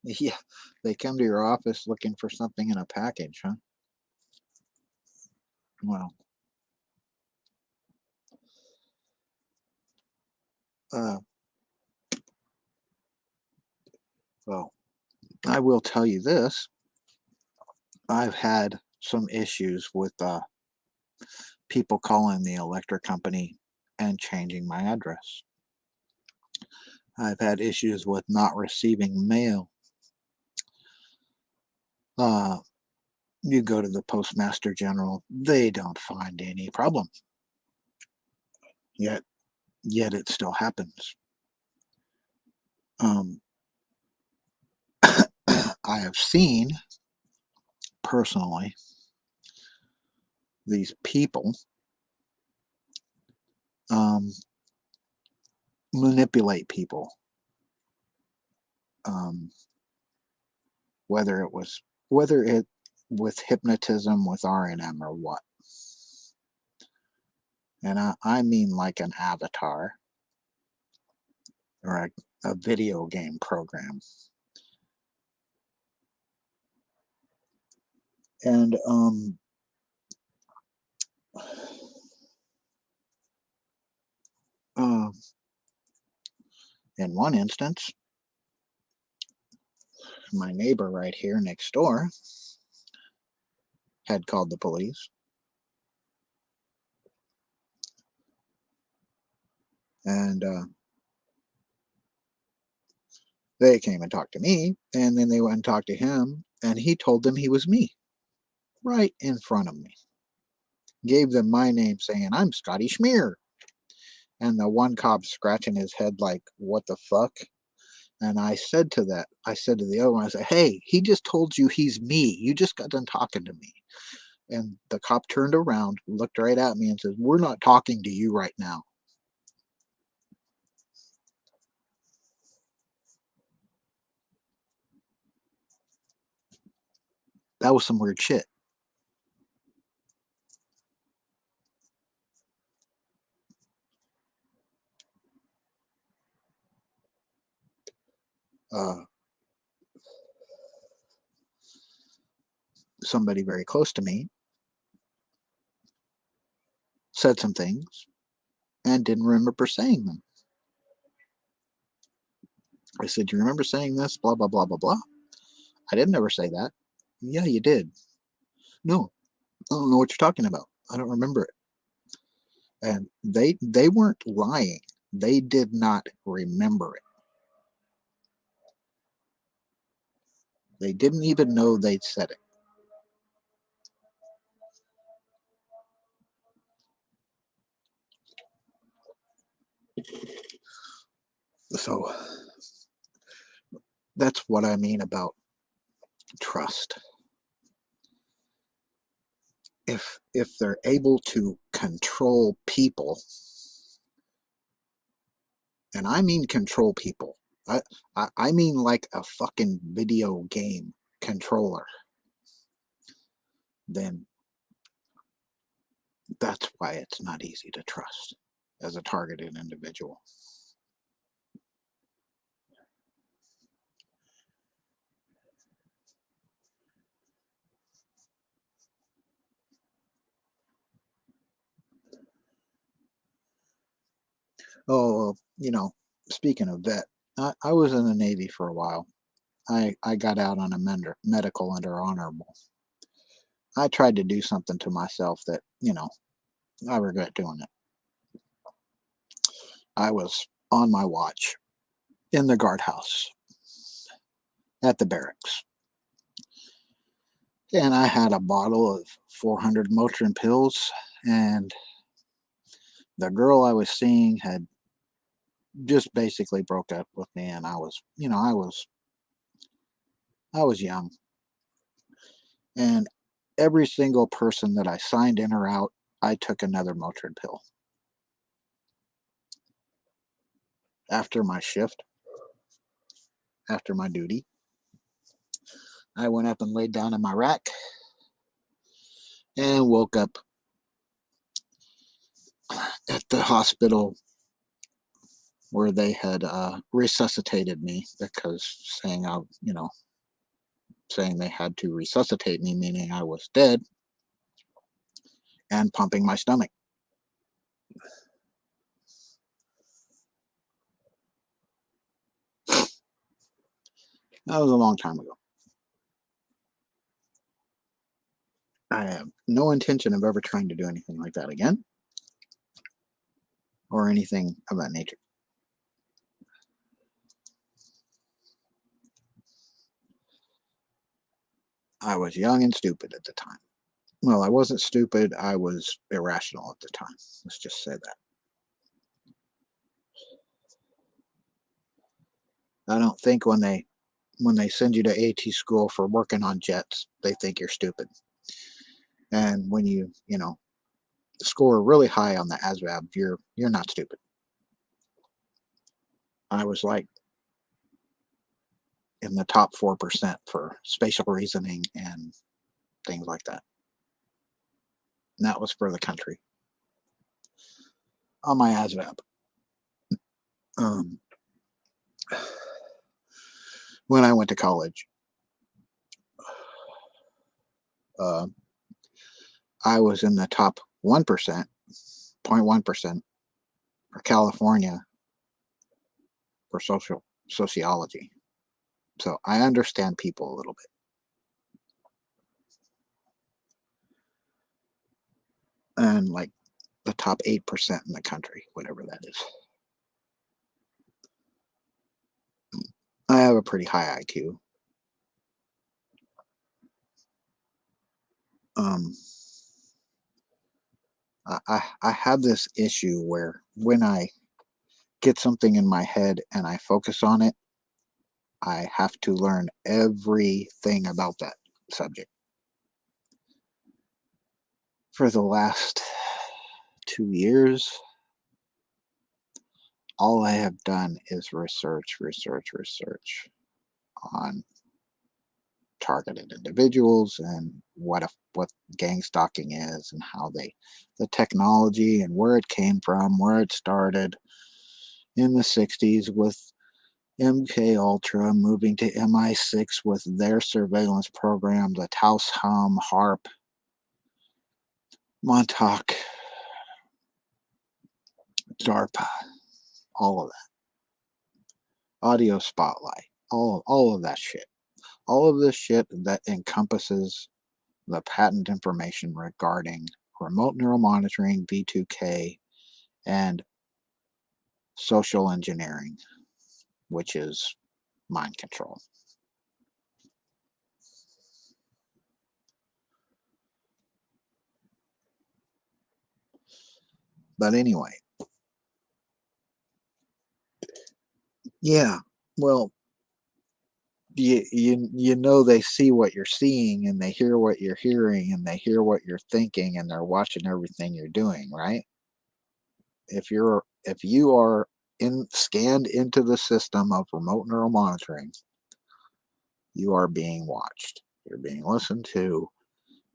yeah, they come to your office looking for something in a package, huh? Well, uh, well, I will tell you this. I've had some issues with people calling the electric company and changing my address. I've had issues with not receiving mail. Uh, you go to the postmaster general, they don't find any problem. Yet, yet it still happens. Um, I have seen personally these people um, manipulate people, um, whether it was whether it with hypnotism, with RNM, or what. And I mean like an avatar or a video game program. And uh, in one instance, my neighbor right here next door had called the police, and they came and talked to me, and then they went and talked to him, and he told them he was me right in front of me. Gave them my name, saying I'm Scotty Schmear. And the one cop scratching his head like, what the fuck? And I said to the other one, I said, hey, he just told you he's me. You just got done talking to me. And the cop turned around, looked right at me, and says, we're not talking to you right now. That was some weird shit. Uh, Somebody very close to me said some things and didn't remember saying them. I said, you remember saying this? Blah, blah, blah, blah, blah. I didn't ever say that. Yeah, you did. No, I don't know what you're talking about. I don't remember it. And they weren't lying. They did not remember it. They didn't even know they'd said it. So that's what I mean about trust. If they're able to control people, and I mean control people, I mean like a fucking video game controller, then that's why it's not easy to trust as a targeted individual. Oh, speaking of vet, I was in the Navy for a while. I got out on a medical under honorable. I tried to do something to myself that, I regret doing it. I was on my watch in the guardhouse at the barracks, and I had a bottle of 400 Motrin pills, and the girl I was seeing had just basically broke up with me, and I was young, and every single person that I signed in or out, I took another Motrin pill after my shift, after my duty. I went up and laid down in my rack and woke up at the hospital where they had resuscitated me because saying they had to resuscitate me, meaning I was dead, and pumping my stomach. That was a long time ago. I have no intention of ever trying to do anything like that again or anything of that nature. I was young and stupid at the time. Well, I wasn't stupid, I was irrational at the time. Let's just say that. I don't think when they send you to AT school for working on jets, they think you're stupid. And when you score really high on the ASVAB, you're not stupid. I was like in the top 4% for spatial reasoning and things like that. And that was for the country on my ASVAB. Um, when I went to college, uh, I was in the top 1%, 0.1% for California for sociology. So I understand people a little bit. And like the top 8% in the country, whatever that is. I have a pretty high IQ. Um, I have this issue where when I get something in my head and I focus on it, I have to learn everything about that subject. For the last 2 years, all I have done is research on targeted individuals and what gang stalking is and how the technology and where it came from, where it started in the 60s with MK Ultra moving to MI6 with their surveillance program, the Taos Hum, HARP, Montauk, DARPA, all of that, Audio Spotlight, all of that shit, all of this shit that encompasses the patent information regarding remote neural monitoring, V2K, and social engineering, which is mind control. But anyway, yeah, well, they see what you're seeing and they hear what you're hearing and they hear what you're thinking and they're watching everything you're doing, right? If you are scanned into the system of remote neural monitoring, you are being watched. You're being listened to.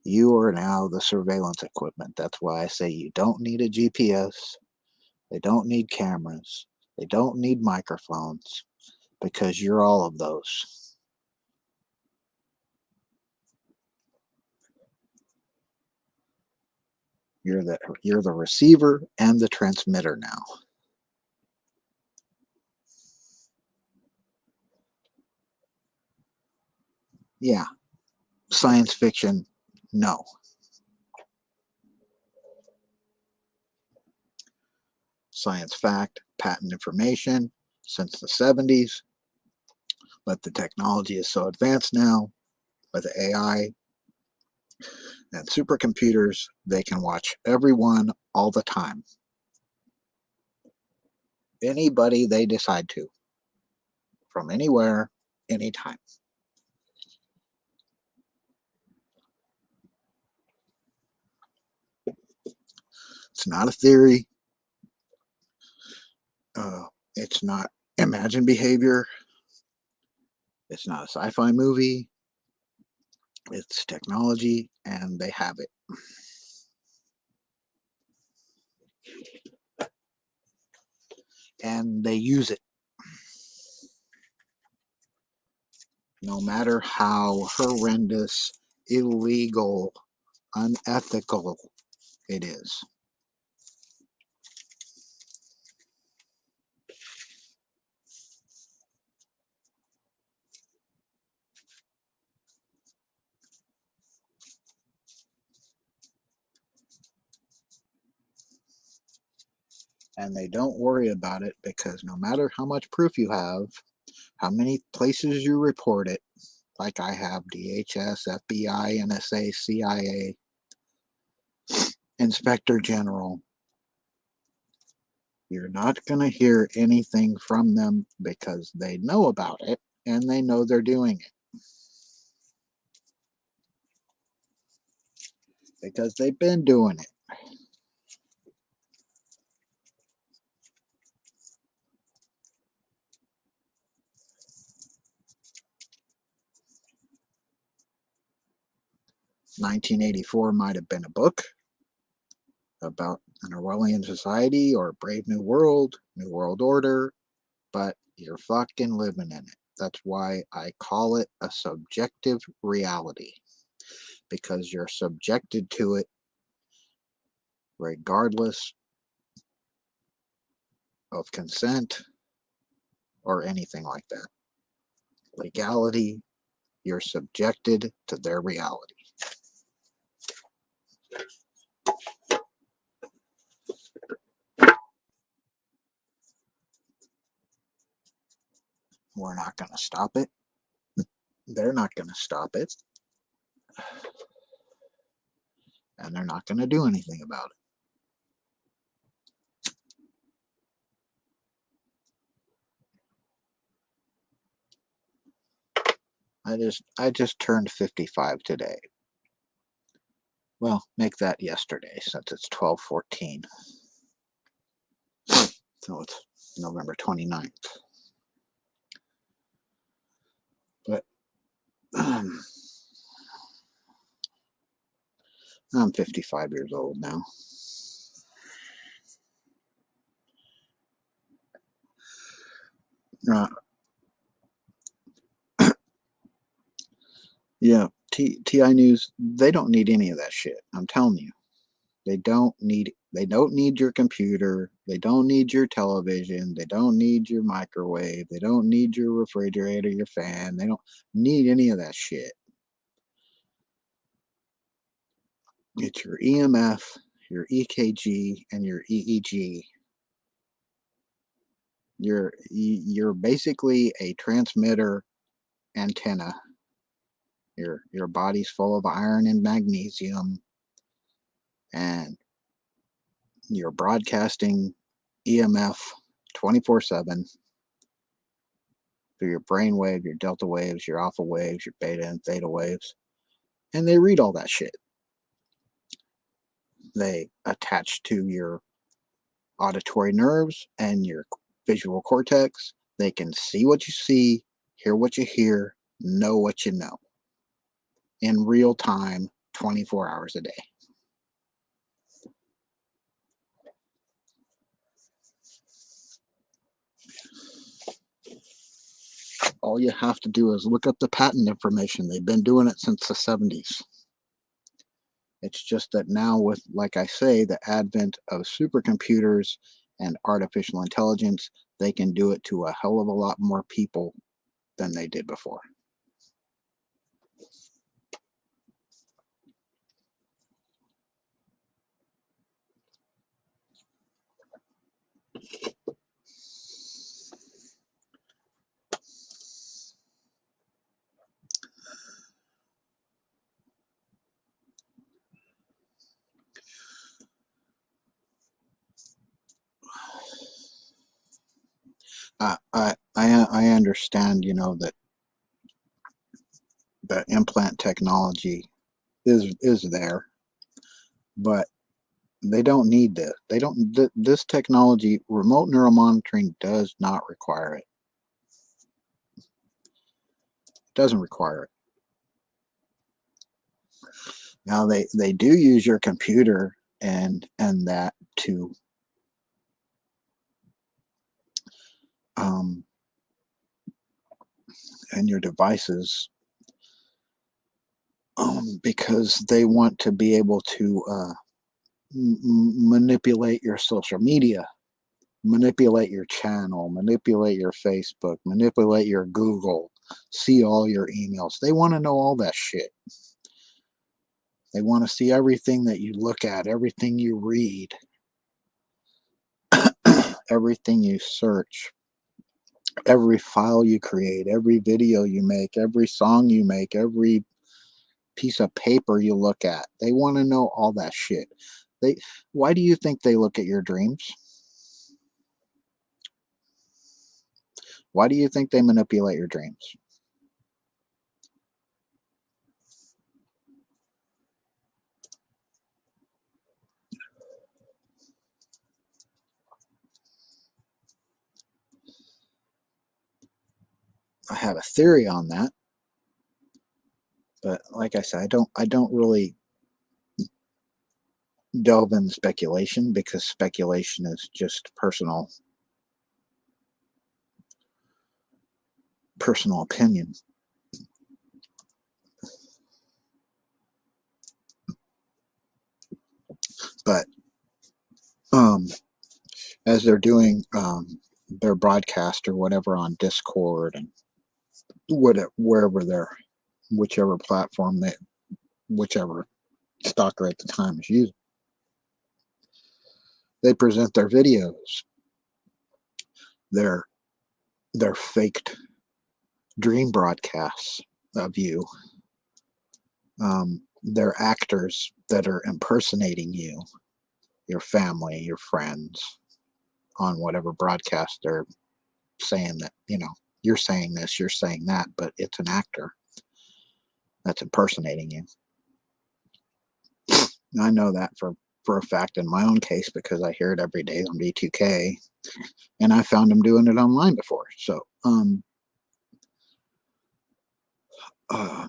You are now the surveillance equipment. That's why I say you don't need a GPS. They don't need cameras. They don't need microphones because you're all of those. You're the receiver and the transmitter now. Yeah. Science fiction, no. Science fact, patent information since the 70s, but the technology is so advanced now with AI and supercomputers, they can watch everyone all the time. Anybody they decide to, from anywhere, anytime. It's not a theory. It's not imagined behavior. It's not a sci-fi movie. It's technology, and they have it. And they use it. No matter how horrendous, illegal, unethical it is. And they don't worry about it because no matter how much proof you have, how many places you report it, like I have DHS, FBI, NSA, CIA, Inspector General, you're not going to hear anything from them because they know about it and they know they're doing it. Because they've been doing it. "1984" might have been a book about an Orwellian society or Brave New World, New World Order, but you're fucking living in it. That's why I call it a subjective reality, because you're subjected to it regardless of consent or anything like that. Legality, you're subjected to their reality. We're not going to stop it. They're not going to stop it. And they're not going to do anything about it. I just turned 55 today. Well, make that yesterday since it's 12/14. So it's November 29th. But I'm 55 years old now. Uh, yeah, TI News, they don't need any of that shit. I'm telling you. They don't need your computer, they don't need your television, they don't need your microwave, they don't need your refrigerator, your fan, they don't need any of that shit. It's your EMF, your EKG, and your EEG. You're basically a transmitter antenna. Your body's full of iron and magnesium, and you're broadcasting EMF 24/7 through your brain wave, your delta waves, your alpha waves, your beta and theta waves, and they read all that shit. They attach to your auditory nerves and your visual cortex. They can see what you see, hear what you hear, know what you know in real time, 24 hours a day. All you have to do is look up the patent information. They've been doing it since the 70s. It's just that now, with, like I say, the advent of supercomputers and artificial intelligence, they can do it to a hell of a lot more people than they did before. I understand, that the implant technology is there, but they don't need this. They don't. This technology, remote neural monitoring, does not require it. Doesn't require it. Now they do use your computer and that to um, and your devices, because they want to be able to manipulate your social media, manipulate your channel, manipulate your Facebook, manipulate your Google, see all your emails. They want to know all that shit. They want to see everything that you look at, everything you read, everything you search, every file you create, every video you make, every song you make, every piece of paper you look at. They want to know all that shit. They Why do you think they look at your dreams? Why do you think they manipulate your dreams? I have a theory on that, but like I said, I don't really delve into speculation, because speculation is just personal opinion. But um as they're doing their broadcast or whatever on Discord and wherever they're, whichever platform that whichever stalker at the time is using, they present their videos, their faked dream broadcasts of you, their actors that are impersonating you, your family, your friends, on whatever broadcast they're saying that, you're saying this, you're saying that, but it's an actor that's impersonating you. I know that for a fact in my own case, because I hear it every day on B2K, and I found them doing it online before. So, uh,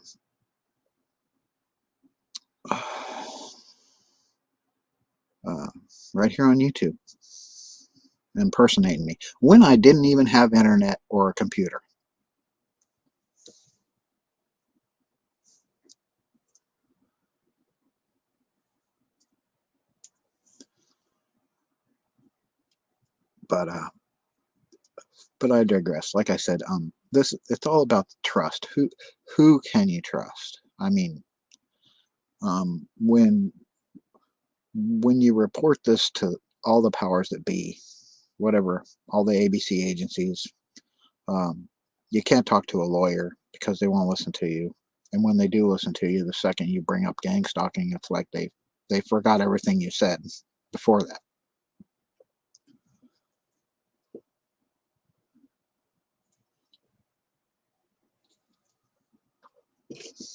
uh, right here on YouTube, impersonating me when I didn't even have internet or a computer. But I digress. Like I said, it's all about trust. Who can you trust? I mean, when you report this to all the powers that be, whatever, all the ABC agencies, um, you can't talk to a lawyer because they won't listen to you. And when they do listen to you, the second you bring up gang stalking, it's like they forgot everything you said before that.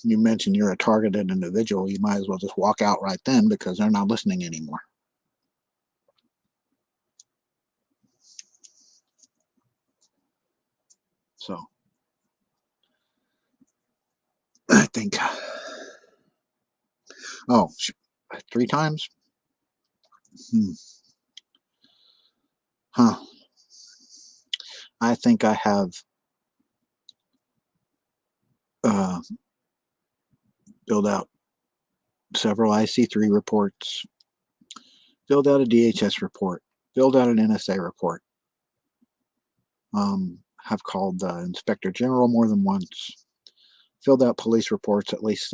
You mentioned you're a targeted individual, you might as well just walk out right then, because they're not listening anymore. So I think, oh, 3 times? Hmm. Huh. I think I have uh, filled out several IC3 reports, filled out a DHS report, filled out an NSA report, have called the inspector general more than once, filled out police reports, at least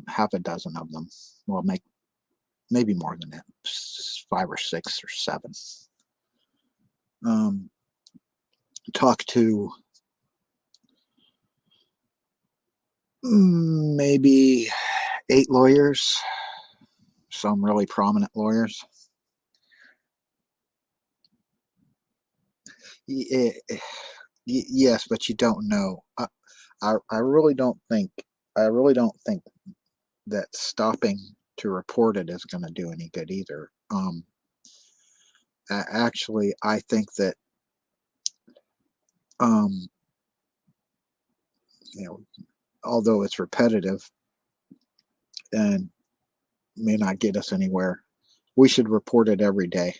half a dozen of them. Well, maybe more than that, 5 or 6 or 7. Talked to maybe 8 lawyers, some really prominent lawyers. Yes, but you don't know. I really don't think. I really don't think that stopping to report it is going to do any good either. Actually, I think that um, you know, although it's repetitive and may not get us anywhere, we should report it every day.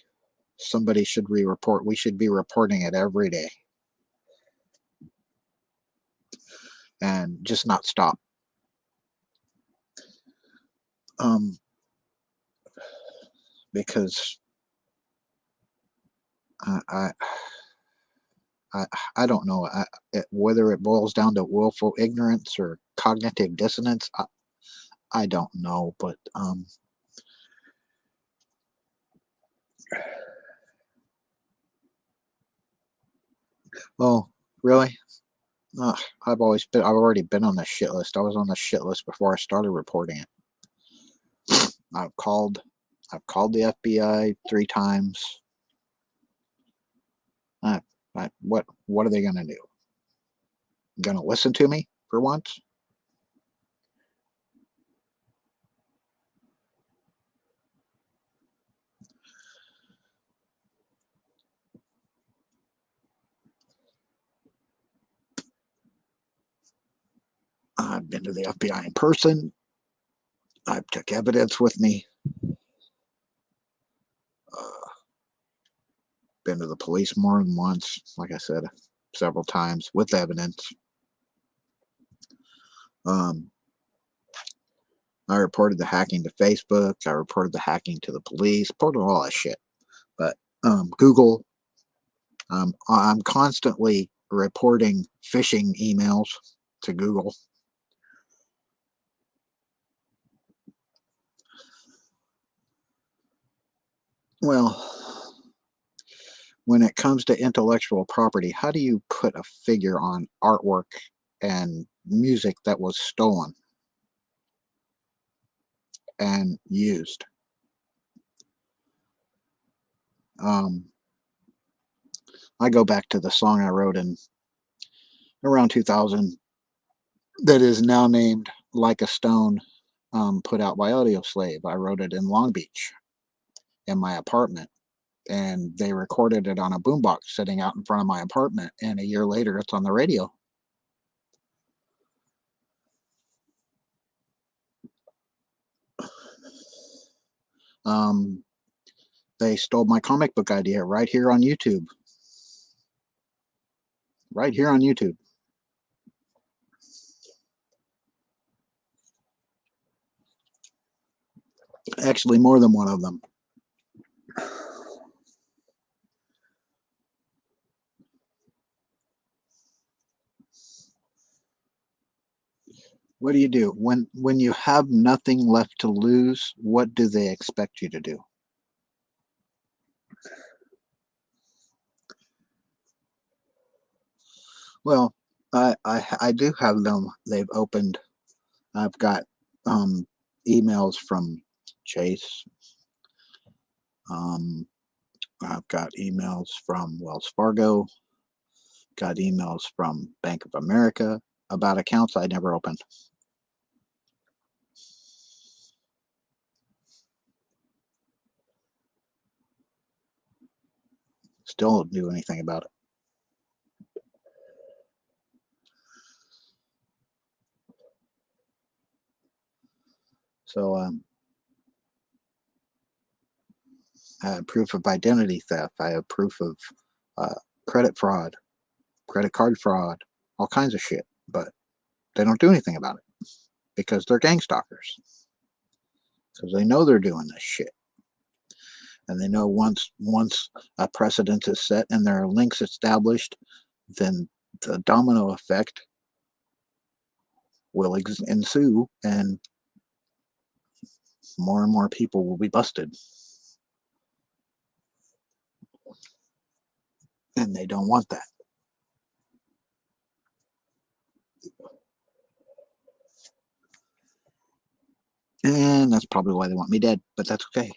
Somebody should re-report. We should be reporting it every day and just not stop. Um, because I, I, I, I don't know whether it boils down to willful ignorance or cognitive dissonance. I don't know, but oh, really? I've already been on the shit list. I was on the shit list before I started reporting it. I've called, I've called the FBI 3 times. Uh, what are they gonna do? Gonna listen to me for once? I've been to the FBI in person. I've took evidence with me. Uh, been to the police more than once. Like I said, several times with evidence. Um, I reported the hacking to Facebook. I reported the hacking to the police. Reported all that shit. But Google, I'm constantly reporting phishing emails to Google. Well, when it comes to intellectual property, how do you put a figure on artwork and music that was stolen and used? Um, I go back to the song I wrote in around 2000 that is now named Like a Stone, put out by Audioslave. I wrote it in Long Beach in my apartment, and they recorded it on a boombox sitting out in front of my apartment. And a year later, it's on the radio. Um, they stole my comic book idea right here on YouTube. Right here on YouTube. Actually, more than one of them. What do you do when you have nothing left to lose? What do they expect you to do? Well, I do have them. They've opened. I've got um, emails from Chase. Um, I've got emails from Wells Fargo. Got emails from Bank of America about accounts I never opened. Still don't do anything about it. So I have proof of identity theft. I have proof of uh, credit fraud, credit card fraud, all kinds of shit. But they don't do anything about it because they're gang stalkers. Because they know they're doing this shit, and they know once a precedent is set and there are links established, then the domino effect will ensue, and more people will be busted, and they don't want that. And that's probably why they want me dead, but that's okay.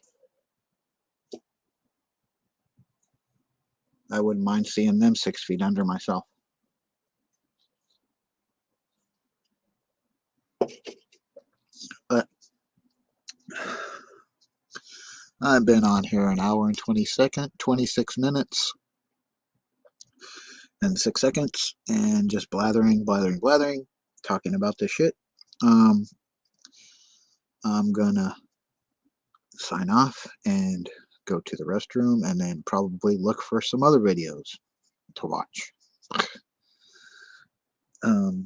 I wouldn't mind seeing them 6 feet under myself. But I've been on here an hour and 26 minutes and 6 seconds, and just blathering, talking about this shit. I'm gonna sign off and go to the restroom, and then probably look for some other videos to watch.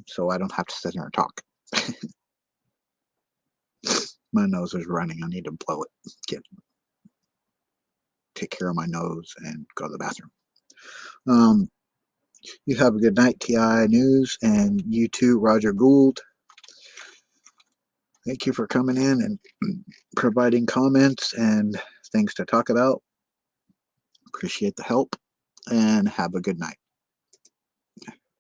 So I don't have to sit here and talk. My nose is running. I need to blow it. Take care of my nose and go to the bathroom. You have a good night, TI News, and you too, Roger Gould. Thank you for coming in and providing comments and things to talk about. Appreciate the help, and have a good night.